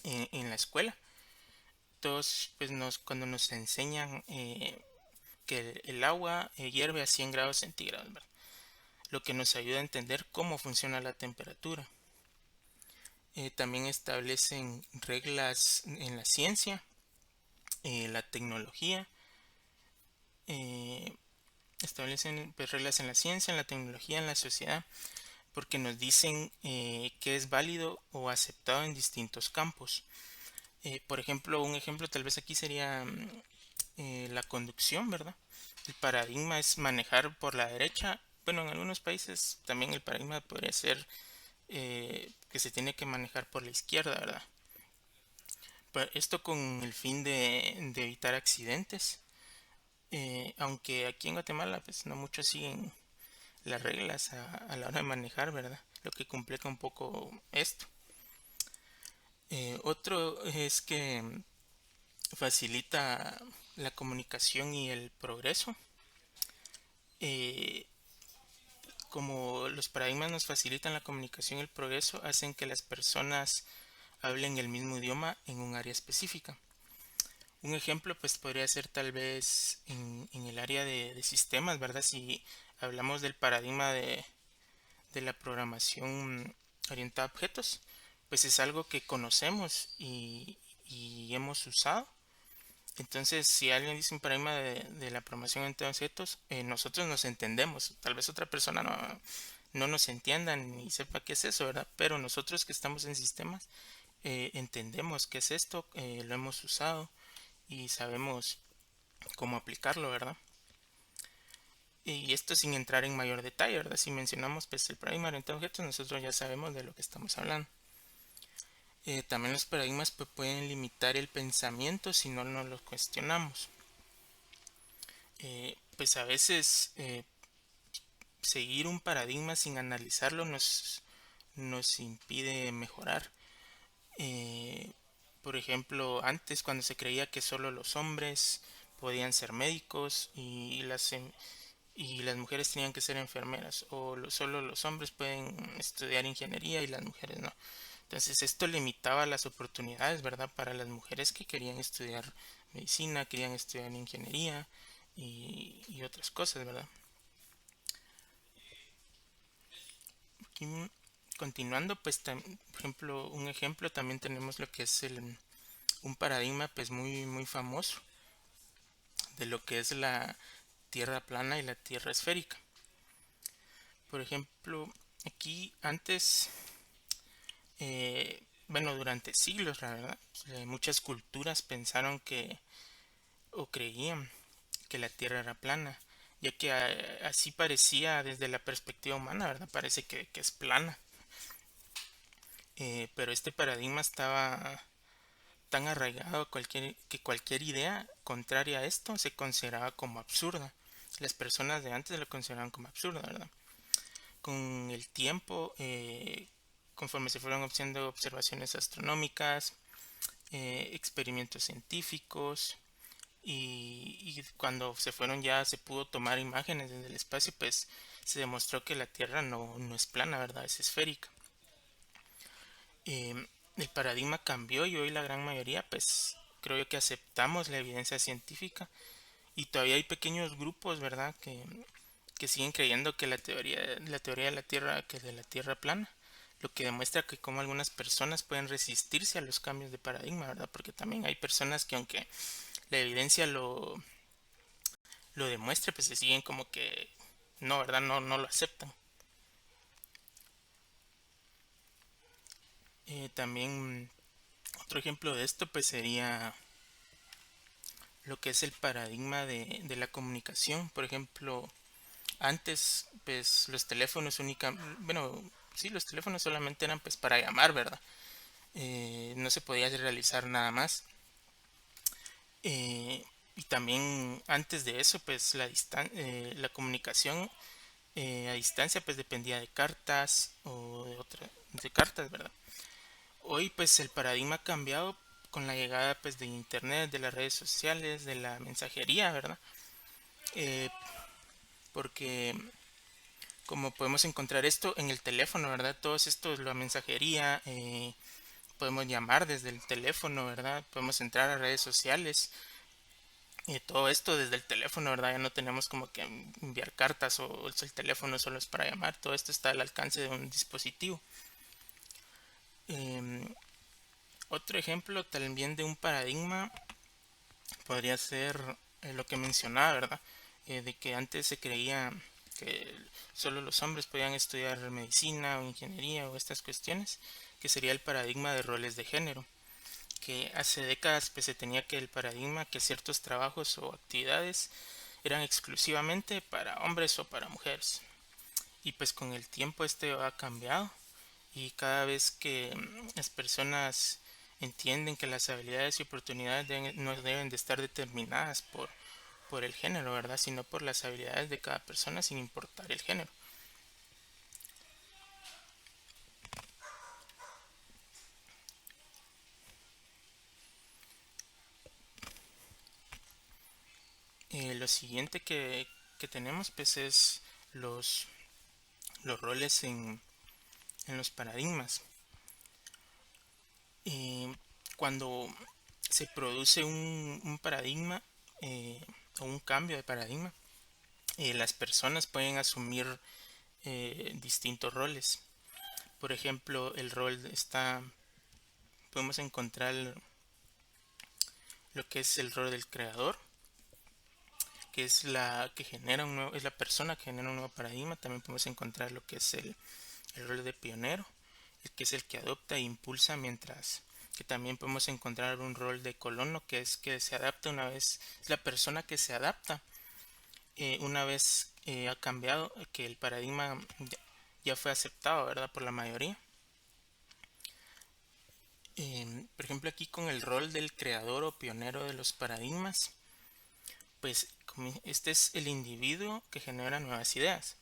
en la escuela. Todos, pues cuando nos enseñan que el agua hierve a 100 grados centígrados, ¿verdad? Lo que nos ayuda a entender cómo funciona la temperatura. También establecen reglas en la ciencia, la tecnología, eh, establecen pues, reglas en la ciencia, en la tecnología, en la sociedad, porque nos dicen qué es válido o aceptado en distintos campos. Por ejemplo, un ejemplo tal vez aquí sería la conducción, ¿verdad? El paradigma es manejar por la derecha. Bueno, en algunos países también el paradigma podría ser que se tiene que manejar por la izquierda, ¿verdad? Esto con el fin de evitar accidentes. Aunque aquí en Guatemala pues no muchos siguen las reglas a la hora de manejar, ¿verdad? Lo que complica un poco esto. Otro es que facilita la comunicación y el progreso. Eh, Como los paradigmas nos facilitan la comunicación y el progreso, hacen que las personas hablen el mismo idioma en un área específica. Un ejemplo pues podría ser tal vez en el área de sistemas, ¿verdad? Si hablamos del paradigma de la programación orientada a objetos, pues es algo que conocemos y hemos usado. Entonces, si alguien dice un paradigma de la programación orientada a objetos, nosotros nos entendemos. Tal vez otra persona no nos entienda ni sepa qué es eso, ¿verdad? Pero nosotros que estamos en sistemas entendemos qué es esto, lo hemos usado y sabemos cómo aplicarlo, ¿verdad? Y esto sin entrar en mayor detalle, ¿verdad? Si mencionamos pues, el paradigma orientado a objetos, nosotros ya sabemos de lo que estamos hablando. También los paradigmas pues, pueden limitar el pensamiento si no nos los cuestionamos. Pues a veces seguir un paradigma sin analizarlo nos impide mejorar. Eh, por ejemplo, antes cuando se creía que solo los hombres podían ser médicos y las mujeres tenían que ser enfermeras, o solo los hombres pueden estudiar ingeniería y las mujeres no. Entonces esto limitaba las oportunidades, ¿verdad? Para las mujeres que querían estudiar medicina, querían estudiar ingeniería y otras cosas, ¿verdad? Aquí, continuando, pues, por ejemplo, un ejemplo también tenemos lo que es un paradigma pues muy famoso de lo que es la tierra plana y la tierra esférica. Por ejemplo, aquí antes, bueno, durante siglos, la verdad, muchas culturas pensaron que o creían que la tierra era plana, ya que así parecía desde la perspectiva humana, ¿verdad? Parece que es plana. Pero este paradigma estaba tan arraigado a que cualquier idea contraria a esto se consideraba como absurda. Las personas de antes lo consideraban como absurdo, ¿verdad? Con el tiempo, conforme se fueron haciendo observaciones astronómicas, experimentos científicos y cuando se pudo tomar imágenes desde el espacio, pues se demostró que la Tierra no es plana, ¿verdad? Es esférica. Eh, el paradigma cambió y hoy la gran mayoría, pues creo yo que aceptamos la evidencia científica y todavía hay pequeños grupos, ¿verdad? Que siguen creyendo que la teoría de la Tierra, que es de la Tierra plana, lo que demuestra que como algunas personas pueden resistirse a los cambios de paradigma, ¿verdad? Porque también hay personas que aunque la evidencia lo demuestre, pues se siguen como que no, ¿verdad? No lo aceptan. También otro ejemplo de esto pues sería lo que es el paradigma de la comunicación. Por ejemplo, antes pues los teléfonos únicamente, bueno, sí, los teléfonos solamente eran pues para llamar, ¿verdad? No se podía realizar nada más. Eh, y también antes de eso pues la comunicación a distancia pues dependía de cartas o de cartas, ¿verdad? Hoy pues el paradigma ha cambiado con la llegada pues de internet, de las redes sociales, de la mensajería, ¿verdad? Eh, porque como podemos encontrar esto en el teléfono, ¿verdad? Todos estos, la mensajería, podemos llamar desde el teléfono, ¿verdad? Podemos entrar a redes sociales y todo esto desde el teléfono, ¿verdad? Ya no tenemos como que enviar cartas o el teléfono solo es para llamar, todo esto está al alcance de un dispositivo. Eh, Otro ejemplo también de un paradigma podría ser lo que mencionaba, ¿verdad? De que antes se creía que solo los hombres podían estudiar medicina o ingeniería o estas cuestiones, que sería el paradigma de roles de género, que hace décadas pues, se tenía que el paradigma que ciertos trabajos o actividades eran exclusivamente para hombres o para mujeres. Y pues con el tiempo este ha cambiado y cada vez que las personas entienden que las habilidades y oportunidades no deben de estar determinadas por el género, ¿verdad? Sino por las habilidades de cada persona sin importar el género. Lo siguiente que tenemos pues es los, los roles en los paradigmas. Eh, Cuando se produce un paradigma o un cambio de paradigma, las personas pueden asumir distintos roles. Por ejemplo, podemos encontrar lo que es el rol del creador, que es es la persona que genera un nuevo paradigma. También podemos encontrar lo que es el rol de pionero, el que es el que adopta e impulsa, mientras que también podemos encontrar un rol de colono, que es que se adapta es la persona que se adapta una vez ha cambiado, que el paradigma ya fue aceptado, ¿verdad? Por la mayoría. Por ejemplo, aquí con el rol del creador o pionero de los paradigmas, pues este es el individuo que genera nuevas ideas.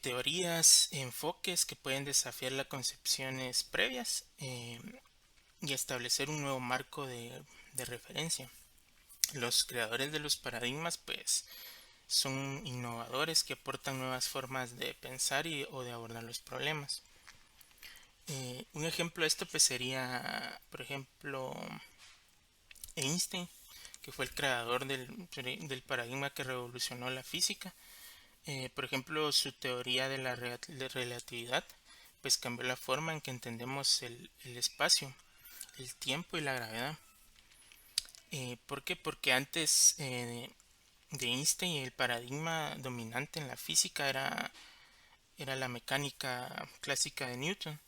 teorías, enfoques que pueden desafiar las concepciones previas y establecer un nuevo marco de referencia. Los creadores de los paradigmas pues son innovadores que aportan nuevas formas de pensar o de abordar los problemas. Un ejemplo de esto pues sería, por ejemplo, Einstein, que fue el creador del paradigma que revolucionó la física. Por ejemplo, su teoría de la relatividad pues cambió la forma en que entendemos el espacio, el tiempo y la gravedad. ¿Por qué? Porque antes de Einstein el paradigma dominante en la física era la mecánica clásica de Newton.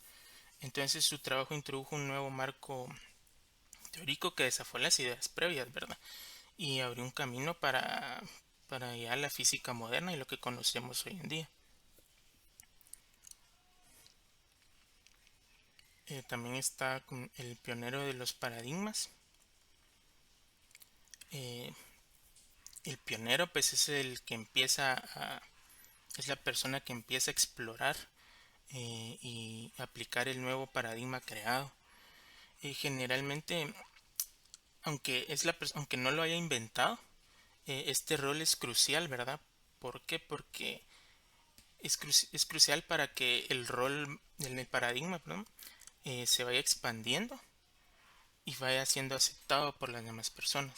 Entonces su trabajo introdujo un nuevo marco teórico que desafió las ideas previas, ¿verdad? Y abrió un camino para llegar a la física moderna y lo que conocemos hoy en día. También está el pionero de los paradigmas. Eh, el pionero pues es el que es la persona que empieza a explorar y aplicar el nuevo paradigma creado. Generalmente, aunque no lo haya inventado, este rol es crucial, ¿verdad? ¿Por qué? Porque es crucial para que el rol en el paradigma, perdón, se vaya expandiendo y vaya siendo aceptado por las demás personas.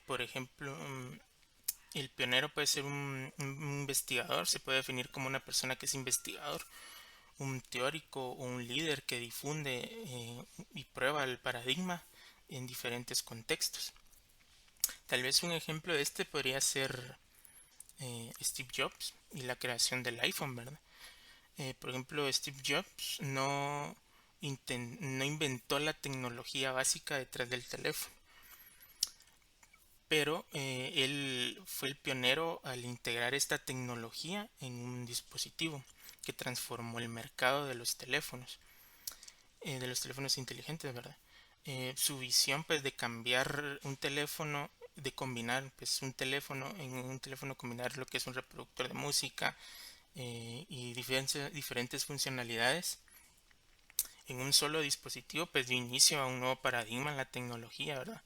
Por ejemplo, el pionero puede ser un investigador, se puede definir como una persona que es investigador, un teórico o un líder que difunde y prueba el paradigma en diferentes contextos. Tal vez un ejemplo de este podría ser Steve Jobs y la creación del iPhone, ¿verdad? Por ejemplo, Steve Jobs no inventó la tecnología básica detrás del teléfono, pero él fue el pionero al integrar esta tecnología en un dispositivo que transformó el mercado de los teléfonos inteligentes, ¿verdad? Su visión pues de cambiar un teléfono, de combinar pues un teléfono en un teléfono, combinar lo que es un reproductor de música y diferentes funcionalidades en un solo dispositivo pues dio inicio a un nuevo paradigma en la tecnología, ¿verdad?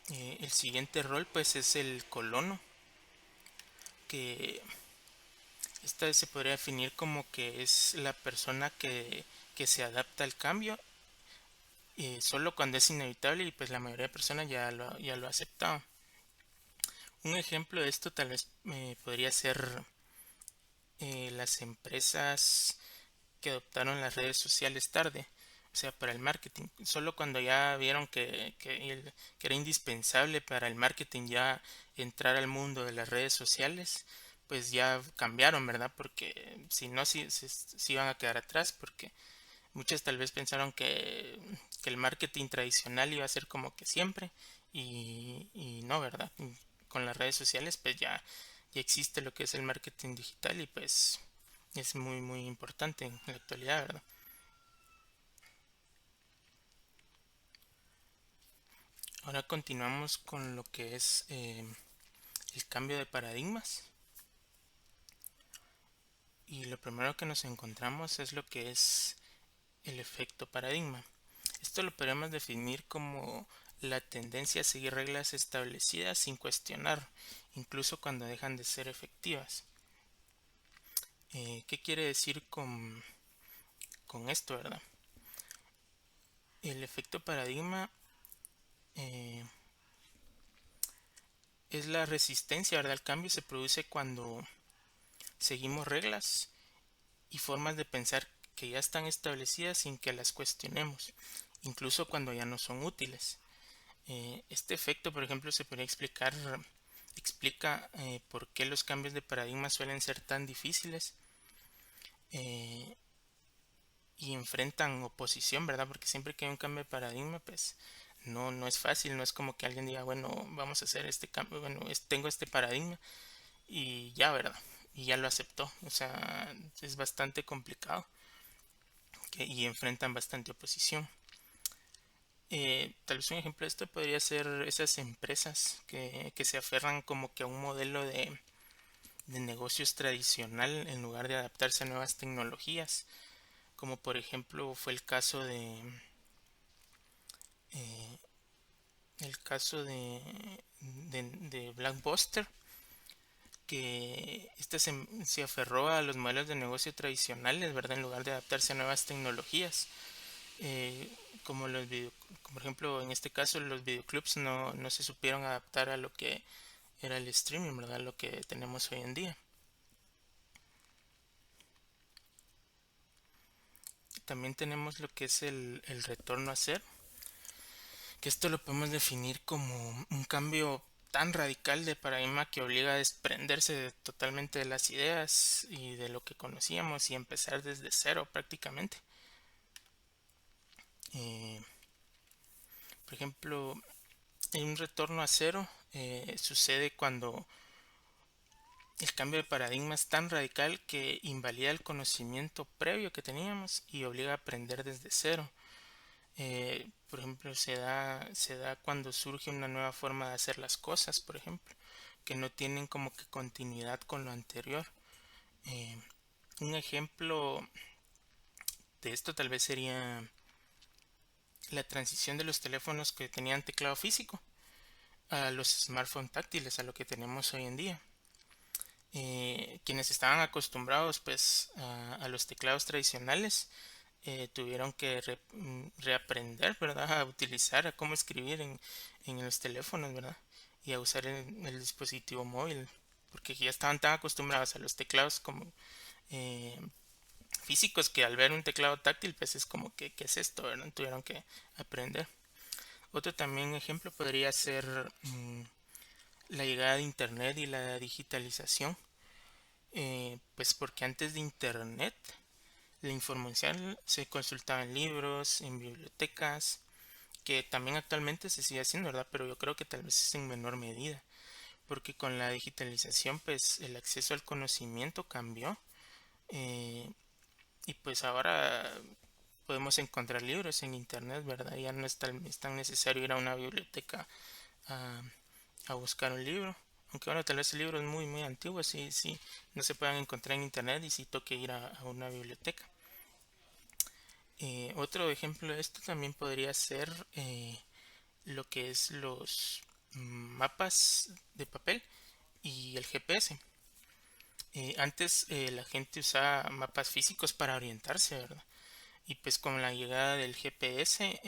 El siguiente rol pues es el colono, que esta se podría definir como que es la persona que se adapta al cambio solo cuando es inevitable y pues la mayoría de personas ya lo ha aceptado. Un ejemplo de esto tal vez podría ser las empresas que adoptaron las redes sociales tarde, o sea, para el marketing. Solo cuando ya vieron que era indispensable para el marketing ya entrar al mundo de las redes sociales, pues ya cambiaron, ¿verdad? Porque si no, sí iban a quedar atrás, porque muchas tal vez pensaron que el marketing tradicional iba a ser como que siempre y no, ¿verdad? Con las redes sociales pues ya existe lo que es el marketing digital y pues es muy importante en la actualidad, ¿verdad? Ahora continuamos con lo que es el cambio de paradigmas y lo primero que nos encontramos es lo que es el efecto paradigma. Esto lo podemos definir como la tendencia a seguir reglas establecidas sin cuestionar, incluso cuando dejan de ser efectivas. ¿Qué quiere decir con esto, verdad? El efecto paradigma eh, es la resistencia, ¿verdad? Al cambio se produce cuando seguimos reglas y formas de pensar que ya están establecidas sin que las cuestionemos, incluso cuando ya no son útiles. Este efecto, por ejemplo, explica por qué los cambios de paradigma suelen ser tan difíciles eh, y enfrentan oposición, ¿verdad? Porque siempre que hay un cambio de paradigma, pues no es fácil, no es como que alguien diga, bueno, vamos a hacer este cambio, bueno, tengo este paradigma y ya, ¿verdad? Y ya lo aceptó, o sea, es bastante complicado y enfrentan bastante oposición. Tal vez un ejemplo de esto podría ser esas empresas que se aferran como que a un modelo de negocios tradicional en lugar de adaptarse a nuevas tecnologías, como por ejemplo fue eh, el caso de Blockbuster, que esta se aferró a los modelos de negocio tradicionales, ¿verdad? En lugar de adaptarse a nuevas tecnologías. Eh, como como por ejemplo en este caso los videoclubs no se supieron adaptar a lo que era el streaming, ¿verdad? Lo que tenemos hoy en día. También tenemos lo que es el retorno a cero, que esto lo podemos definir como un cambio tan radical de paradigma que obliga a desprenderse totalmente de las ideas y de lo que conocíamos y empezar desde cero prácticamente. Eh, por ejemplo, en un retorno a cero sucede cuando el cambio de paradigma es tan radical que invalida el conocimiento previo que teníamos y obliga a aprender desde cero. Por ejemplo, se da cuando surge una nueva forma de hacer las cosas, por ejemplo, que no tienen como que continuidad con lo anterior. Eh, un ejemplo de esto tal vez sería la transición de los teléfonos que tenían teclado físico a los smartphones táctiles, a lo que tenemos hoy en día. Quienes estaban acostumbrados pues a los teclados tradicionales tuvieron que reaprender, ¿verdad? A utilizar, a cómo escribir en los teléfonos, ¿verdad? Y a usar el dispositivo móvil, porque ya estaban tan acostumbrados a los teclados como eh, físicos que al ver un teclado táctil, pues es como que, ¿qué es esto, verdad? Tuvieron que aprender. Otro también ejemplo podría ser la llegada de Internet y la digitalización, pues porque antes de Internet la información se consultaba en libros, en bibliotecas, que también actualmente se sigue haciendo, ¿verdad? Pero yo creo que tal vez es en menor medida, porque con la digitalización, pues el acceso al conocimiento cambió eh, y pues ahora podemos encontrar libros en internet, ¿verdad? Ya no es tan necesario ir a una biblioteca a, a buscar un libro. Aunque bueno, tal vez el libro es muy antiguo, sí, sí, no se pueden encontrar en internet y sí toque ir a una biblioteca. Otro ejemplo de esto también podría ser lo que es los mapas de papel y el GPS. Antes la gente usaba mapas físicos para orientarse, ¿verdad? Y pues con la llegada del GPS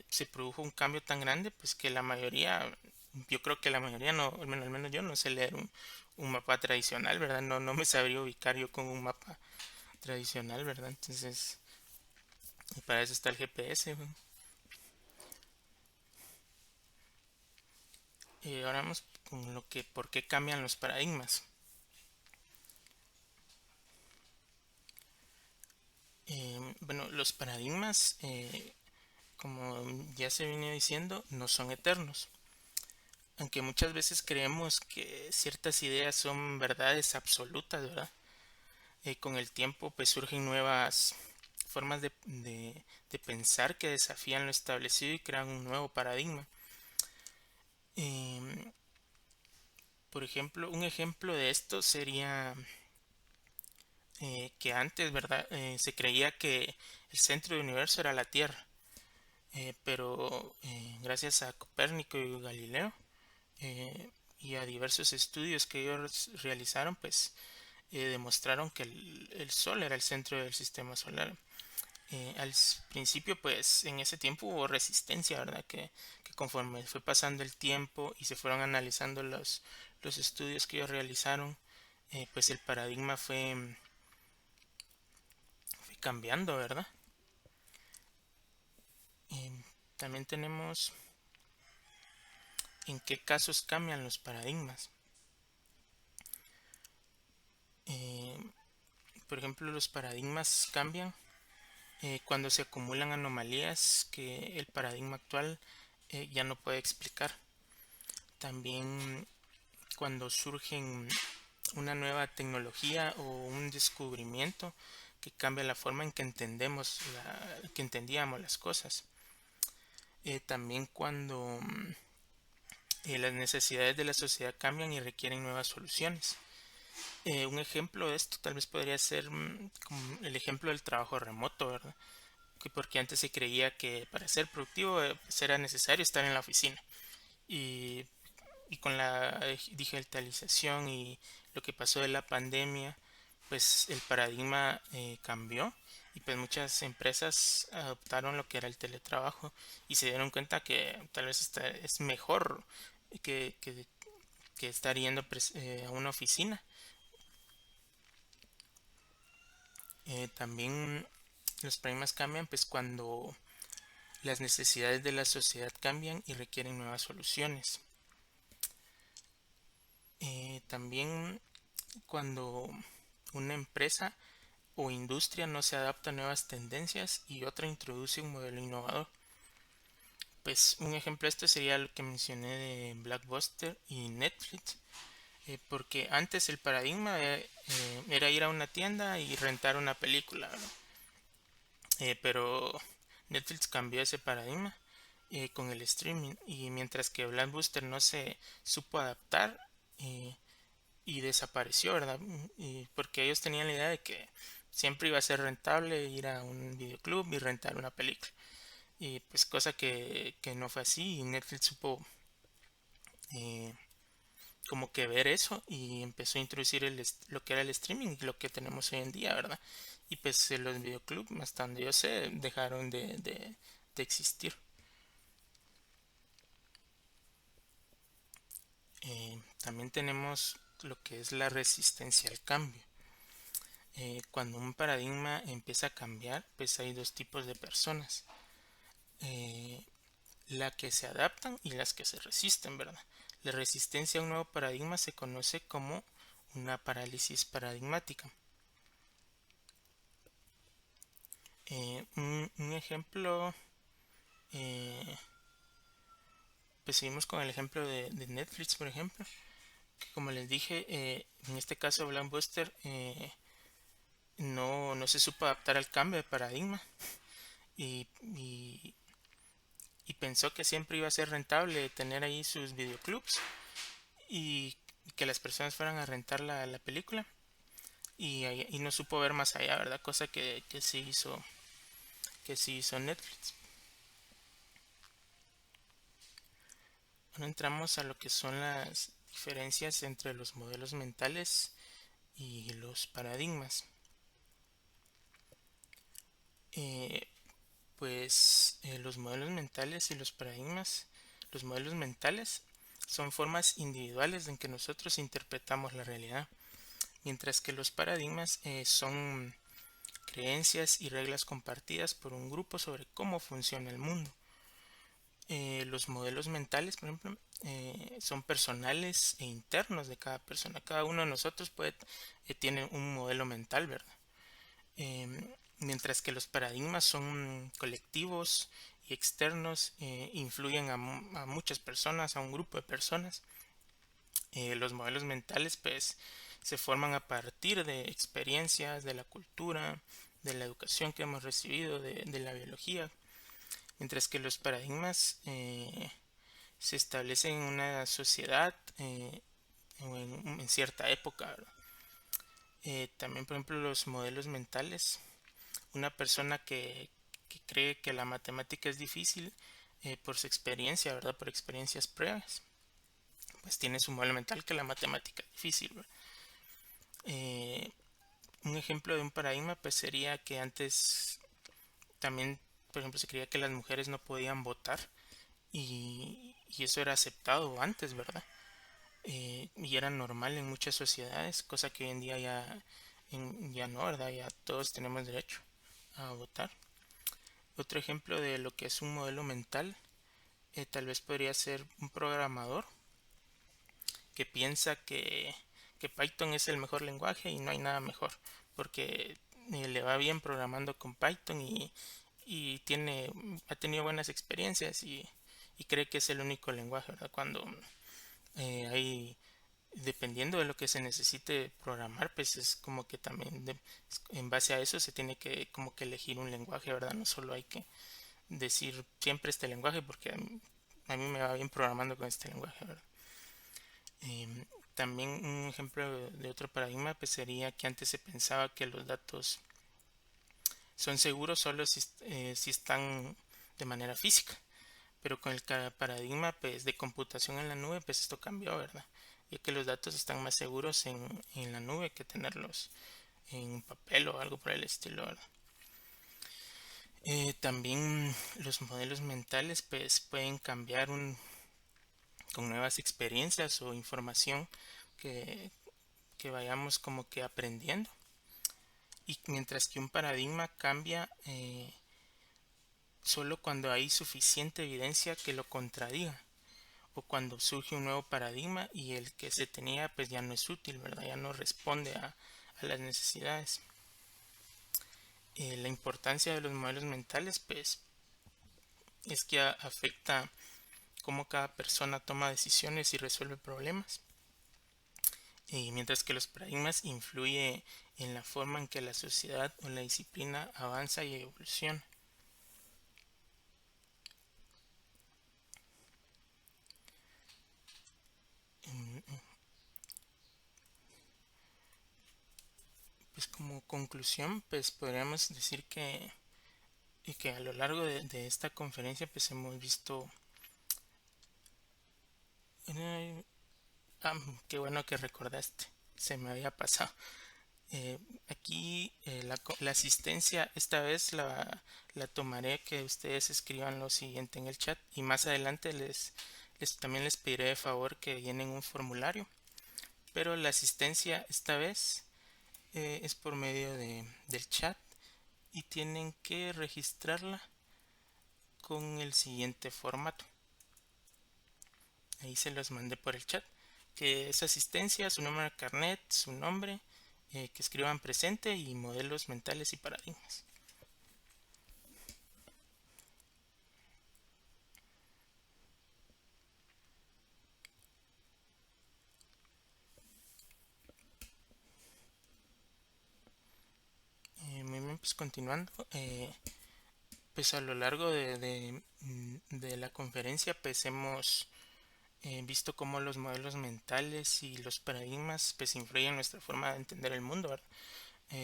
se produjo un cambio tan grande pues que la mayoría, yo creo que la mayoría no, al menos yo no sé leer un mapa tradicional, ¿verdad? No me sabría ubicar yo con un mapa tradicional, ¿verdad? Entonces, para eso está el GPS, ¿verdad? Ahora vamos con lo que, por qué cambian los paradigmas. Bueno, los paradigmas, como ya se viene diciendo, no son eternos. Aunque muchas veces creemos que ciertas ideas son verdades absolutas, ¿verdad? Con el tiempo pues surgen nuevas formas de pensar que desafían lo establecido y crean un nuevo paradigma. Eh, por ejemplo, un ejemplo de esto sería que antes, ¿verdad? Se creía que el centro del universo era la Tierra, pero gracias a Copérnico y Galileo y a diversos estudios que ellos realizaron, pues demostraron que el Sol era el centro del sistema solar. Al principio, pues en ese tiempo hubo resistencia, ¿verdad? Que conforme fue pasando el tiempo y se fueron analizando los estudios que ellos realizaron, pues el paradigma fue cambiando, ¿verdad? También tenemos en qué casos cambian los paradigmas. Eh, por ejemplo, los paradigmas cambian cuando se acumulan anomalías que el paradigma actual ya no puede explicar. También cuando surgen una nueva tecnología o un descubrimiento que cambia la forma en que que entendíamos las cosas. También cuando las necesidades de la sociedad cambian y requieren nuevas soluciones. Un ejemplo de esto tal vez podría ser como el ejemplo del trabajo remoto, ¿verdad? Porque antes se creía que para ser productivo pues era necesario estar en la oficina. Y, y con la digitalización y lo que pasó de la pandemia, pues el paradigma cambió y pues muchas empresas adoptaron lo que era el teletrabajo y se dieron cuenta que tal vez es mejor que, que- que estar yendo a una oficina. También los paradigmas cambian pues cuando las necesidades de la sociedad cambian y requieren nuevas soluciones. También cuando una empresa o industria no se adapta a nuevas tendencias y otra introduce un modelo innovador. Pues un ejemplo de esto sería lo que mencioné de Blockbuster y Netflix, porque antes el paradigma era ir a una tienda y rentar una película, ¿verdad? Pero Netflix cambió ese paradigma con el streaming y mientras que Blockbuster no se supo adaptar eh, y desapareció, ¿verdad? Porque ellos tenían la idea de que siempre iba a ser rentable ir a un videoclub y rentar una película. Y pues cosa que no fue así y Netflix supo eh, como que ver eso y empezó a introducir lo que era el streaming y lo que tenemos hoy en día, ¿verdad? Y pues los videoclubs, hasta donde yo sé, dejaron de existir. También tenemos lo que es la resistencia al cambio. Cuando un paradigma empieza a cambiar, pues hay dos tipos de personas. Eh, la que se adaptan y las que se resisten, ¿verdad? La resistencia a un nuevo paradigma se conoce como una parálisis paradigmática. Un ejemplo, eh, pues seguimos con el ejemplo de Netflix, por ejemplo, que como les dije, en este caso Blockbuster no se supo adaptar al cambio de paradigma y, y, y pensó que siempre iba a ser rentable tener ahí sus videoclubs y que las personas fueran a rentar la película y no supo ver más allá, ¿verdad? Cosa que sí hizo Netflix. Ahora entramos a lo que son las diferencias entre los modelos mentales y los paradigmas. Eh, los modelos mentales y los modelos mentales son formas individuales en que nosotros interpretamos la realidad, mientras que los paradigmas son creencias y reglas compartidas por un grupo sobre cómo funciona el mundo. Los modelos mentales, por ejemplo, son personales e internos de cada persona. Cada uno de nosotros tiene un modelo mental, ¿verdad? Mientras que los paradigmas son colectivos y externos, influyen a muchas personas, a un grupo de personas. Los modelos mentales, pues, se forman a partir de experiencias, de la cultura, de la educación que hemos recibido, de la biología, mientras que los paradigmas se establecen en una sociedad o en cierta época, ¿verdad? También, por ejemplo, los modelos mentales. Una persona que cree que la matemática es difícil por su experiencia, ¿verdad? Por experiencias previas, pues tiene su modelo mental que la matemática es difícil, ¿verdad? Eh, un ejemplo de un paradigma pues sería que antes también, por ejemplo, se creía que las mujeres no podían votar y eso era aceptado antes, ¿verdad? Y era normal en muchas sociedades, cosa que hoy en día ya no, ¿verdad? Ya todos tenemos derecho a votar. Otro ejemplo de lo que es un modelo mental, tal vez podría ser un programador que piensa que Python es el mejor lenguaje y no hay nada mejor, porque le va bien programando con Python y ha tenido buenas experiencias y cree que es el único lenguaje, ¿verdad? Cuando hay dependiendo de lo que se necesite programar, pues es como que también en base a eso se tiene que como que elegir un lenguaje, ¿verdad? No solo hay que decir siempre este lenguaje porque a mí me va bien programando con este lenguaje, ¿verdad? Em, También un ejemplo de otro paradigma pues sería que antes se pensaba que los datos son seguros solo si están de manera física, pero con el paradigma pues, de computación en la nube pues esto cambió, ¿verdad? Ya que los datos están más seguros en la nube que tenerlos en papel o algo por el estilo, ¿verdad? También los modelos mentales pues pueden cambiar con nuevas experiencias o información que, que vayamos como que aprendiendo. Y mientras que un paradigma cambia solo cuando hay suficiente evidencia que lo contradiga o cuando surge un nuevo paradigma y el que se tenía pues ya no es útil, ¿verdad? Ya no responde a las necesidades. La importancia de los modelos mentales pues es que afecta cómo cada persona toma decisiones y resuelve problemas. Y mientras que los paradigmas influyen en la forma en que la sociedad o la disciplina avanza y evoluciona. Pues como conclusión, pues podríamos decir que a lo largo de esta conferencia pues hemos visto... eh, qué bueno que recordaste, se me había pasado. Aquí la asistencia esta vez la tomaré que ustedes escriban lo siguiente en el chat y más adelante también les pediré de favor que llenen un formulario, pero la asistencia esta vez es por medio del chat y tienen que registrarla con el siguiente formato. Ahí se los mandé por el chat, que es asistencia, su número de carnet, su nombre, que escriban presente y modelos mentales y paradigmas. Muy bien, pues continuando, pues a lo largo de la conferencia pues hemos visto cómo los modelos mentales y los paradigmas pues influyen en nuestra forma de entender el mundo, ¿verdad?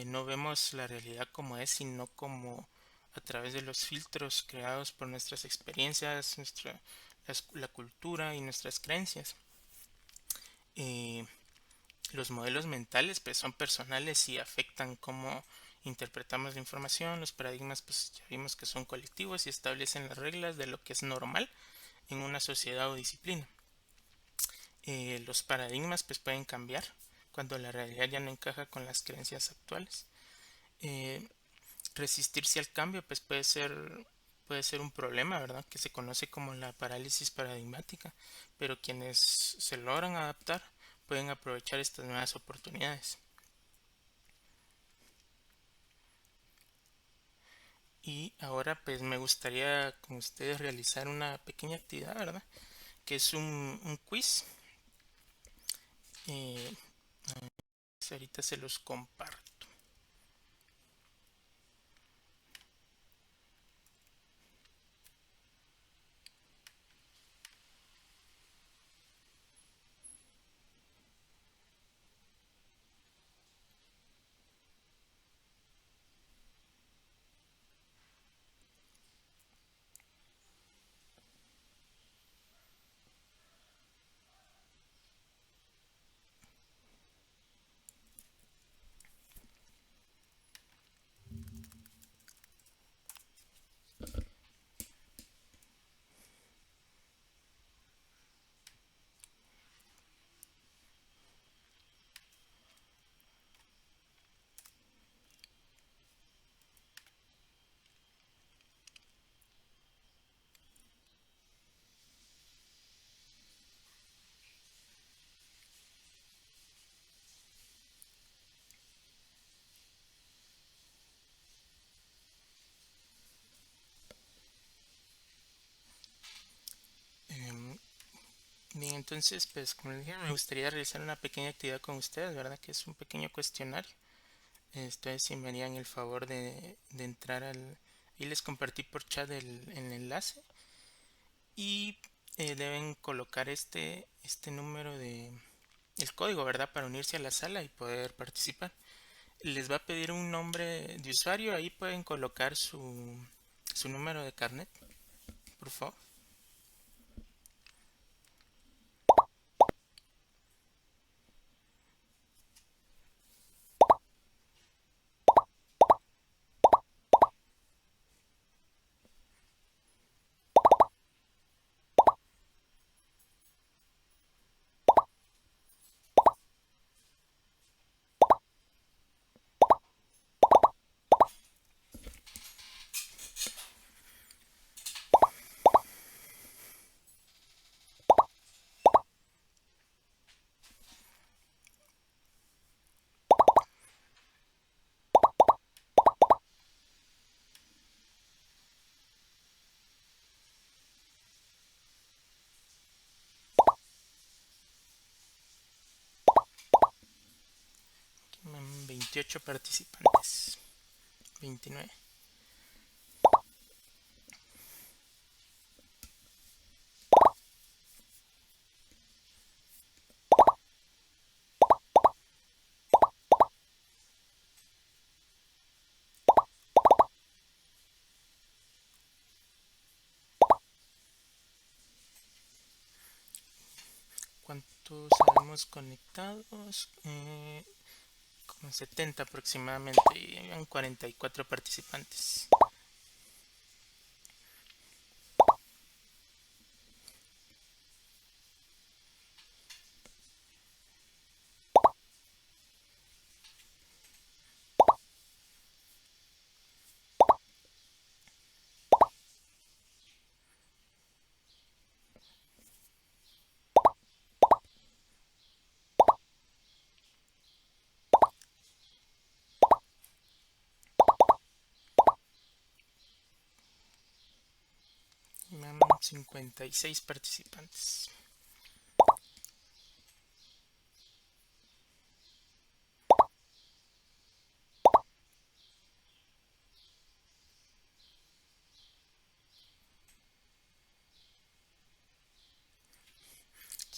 No vemos la realidad como es, sino como a través de los filtros creados por nuestras experiencias, la cultura y nuestras creencias. Eh, los modelos mentales pues son personales y afectan cómo interpretamos la información. Los paradigmas pues ya vimos que son colectivos y establecen las reglas de lo que es normal en una sociedad o disciplina. Los paradigmas pues pueden cambiar cuando la realidad ya no encaja con las creencias actuales. Eh, Resistirse al cambio pues puede ser un problema, ¿verdad? Que se conoce como la parálisis paradigmática, pero quienes se logran adaptar pueden aprovechar estas nuevas oportunidades. Y ahora pues me gustaría con ustedes realizar una pequeña actividad, ¿verdad? Que es un quiz. Eh, Ahorita se los comparto. Bien, entonces, pues como les dije, me gustaría realizar una pequeña actividad con ustedes, ¿verdad? Que es un pequeño cuestionario. Entonces, si me harían el favor de entrar al... Y les compartí por chat el enlace y deben colocar este número el código, ¿verdad? Para unirse a la sala y poder participar. Les va a pedir un nombre de usuario, ahí pueden colocar su número de carnet, por favor. Aquí, 28 participantes. 29. ¿Cuántos sabemos conectados? Como 70 aproximadamente. Y habían 44 participantes. Y me dan 56 participantes.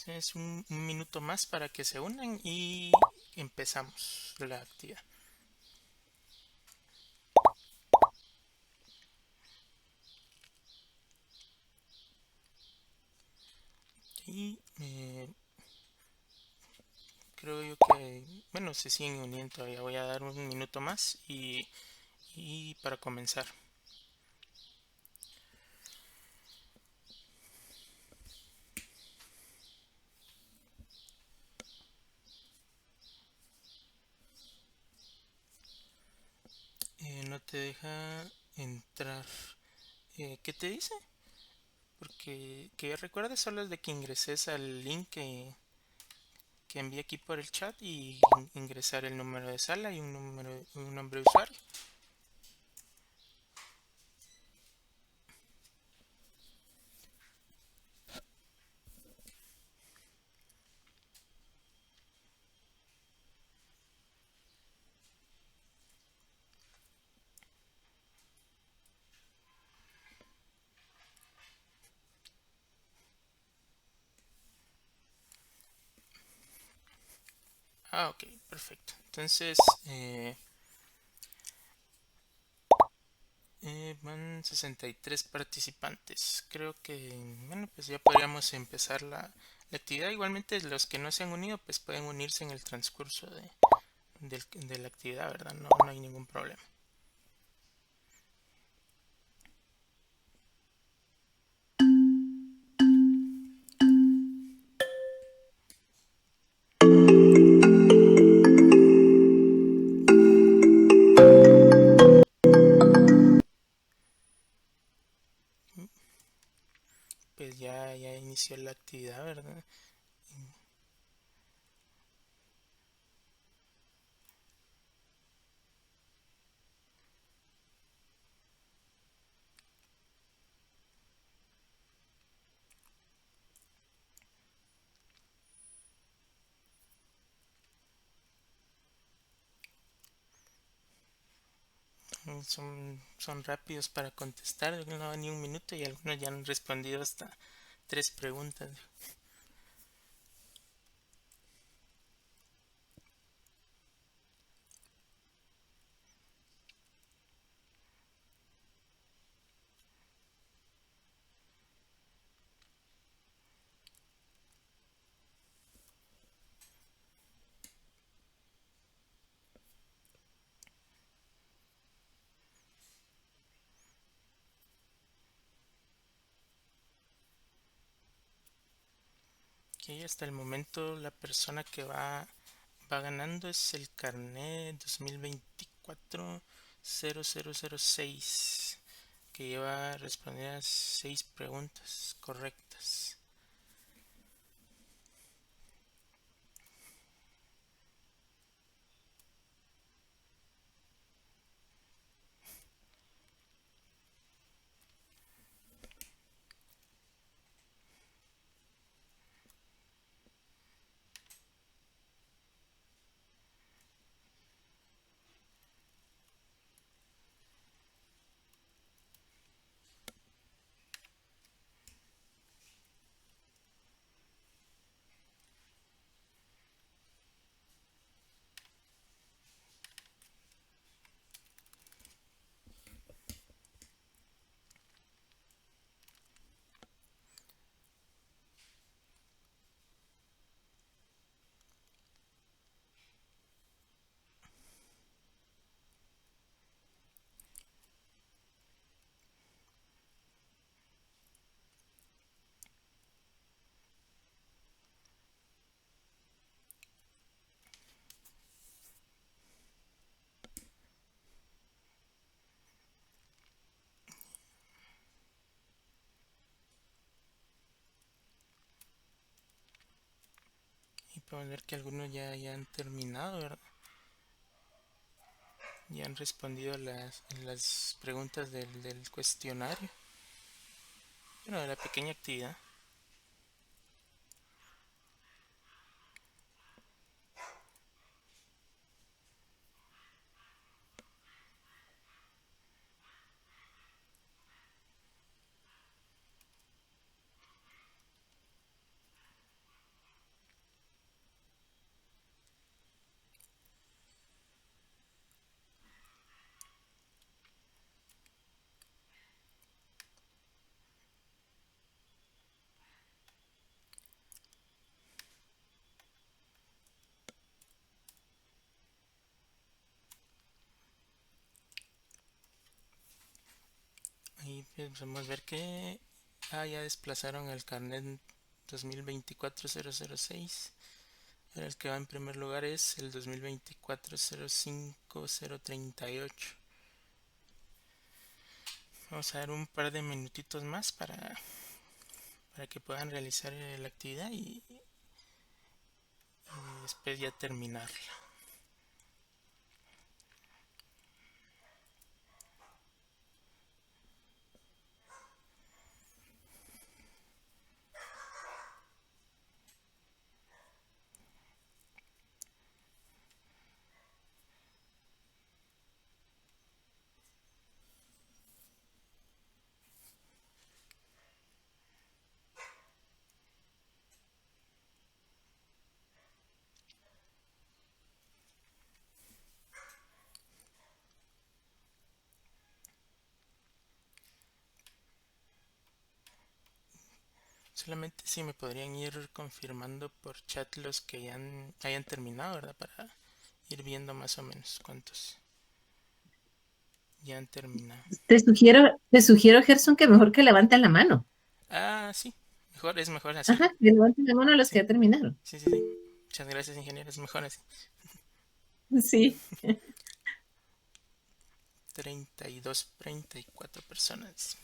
Es un minuto más para que se unan y empezamos la actividad. Y creo yo que, bueno, se siguen uniendo todavía. Voy a dar un minuto más y para comenzar. No te deja entrar. ¿Qué te dice? Porque que yo recuerde solo es de que ingreses al link que envié aquí por el chat y ingresar el número de sala y un nombre de usuario. Ah, ok, perfecto. Entonces, van 63 participantes. Creo que, bueno, pues ya podríamos empezar la actividad. Igualmente, los que no se han unido, pues pueden unirse en el transcurso de la actividad, ¿verdad? No, no hay ningún problema. Pues ya inició la actividad, ¿verdad? son rápidos para contestar, no va ni un minuto y algunos ya han respondido hasta 3 preguntas. Ok, hasta el momento la persona que va ganando es el carnet 2024-0006, que lleva respondidas 6 preguntas correctas. Y podemos ver que algunos ya han terminado, ¿verdad? Ya han respondido las preguntas del cuestionario, bueno, de la pequeña actividad. Ahí pues, podemos ver que ya desplazaron el carnet 2024-006. Ahora el que va en primer lugar es el 2024-05038. Vamos a dar un par de minutitos más para que puedan realizar la actividad y después ya terminarla. Solamente si me podrían ir confirmando por chat los que ya hayan terminado, ¿verdad? Para ir viendo más o menos cuántos ya han terminado. Te sugiero, Gerson, que mejor que levanten la mano. Sí, es mejor así. Ajá, que levanten la mano los que Sí, ya terminaron. sí, sí, sí. Muchas gracias, ingeniero, es mejor así. Sí. 34 personas.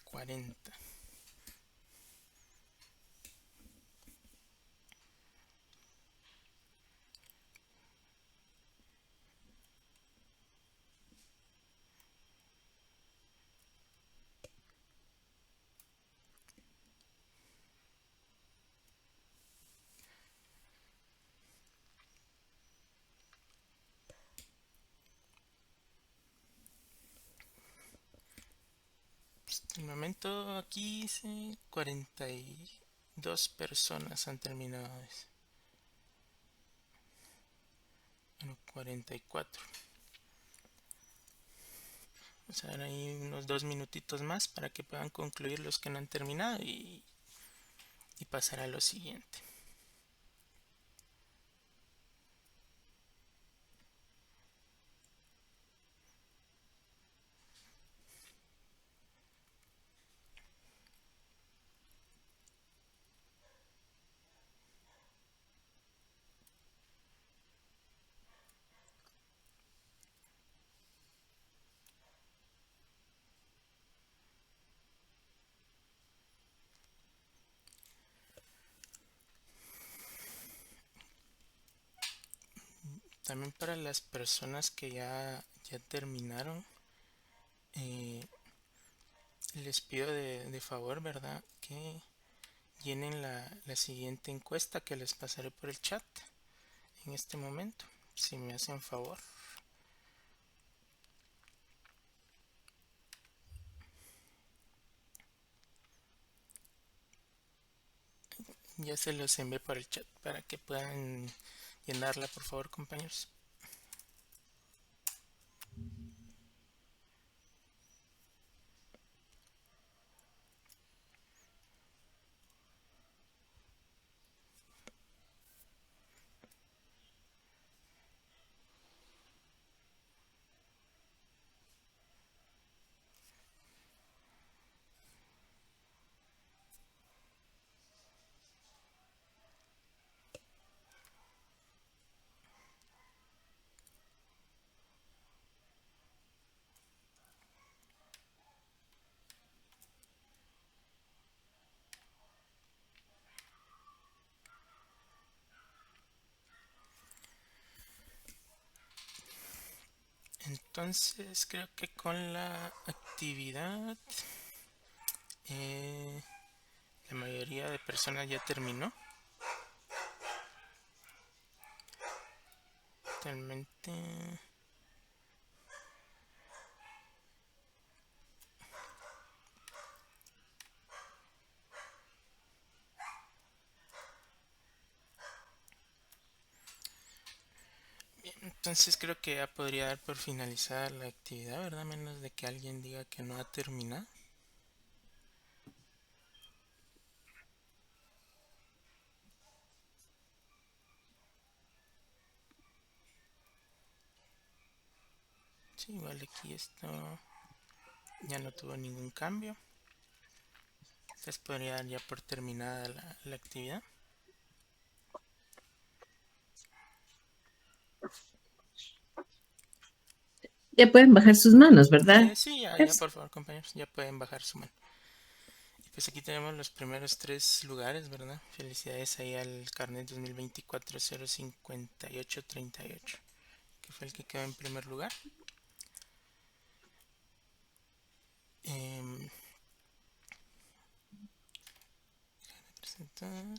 40. el momento aquí dice 42 personas han terminado. Bueno, 44. Vamos a dar ahí unos 2 minutitos más para que puedan concluir los que no han terminado y pasar a lo siguiente. También para las personas que ya terminaron, eh, les pido de favor, ¿verdad? Que llenen la siguiente encuesta que les pasaré por el chat en este momento, si me hacen favor. Ya se los envié por el chat para que puedan llenarla, por favor, compañeros. Entonces creo que con la actividad la mayoría de personas ya terminó. Actualmente bien, entonces creo que ya podría dar por finalizada la actividad, ¿verdad? A menos de que alguien diga que no ha terminado. Sí, igual aquí esto ya no tuvo ningún cambio. Entonces podría dar ya por terminada la actividad. Ya pueden bajar sus manos, ¿verdad? Sí, ya Gerson? por favor, compañeros, ya pueden bajar su mano. Y pues aquí tenemos los primeros 3 lugares, ¿verdad? Felicidades ahí al carnet 2024 05838, que fue el que quedó en primer lugar. Presentar.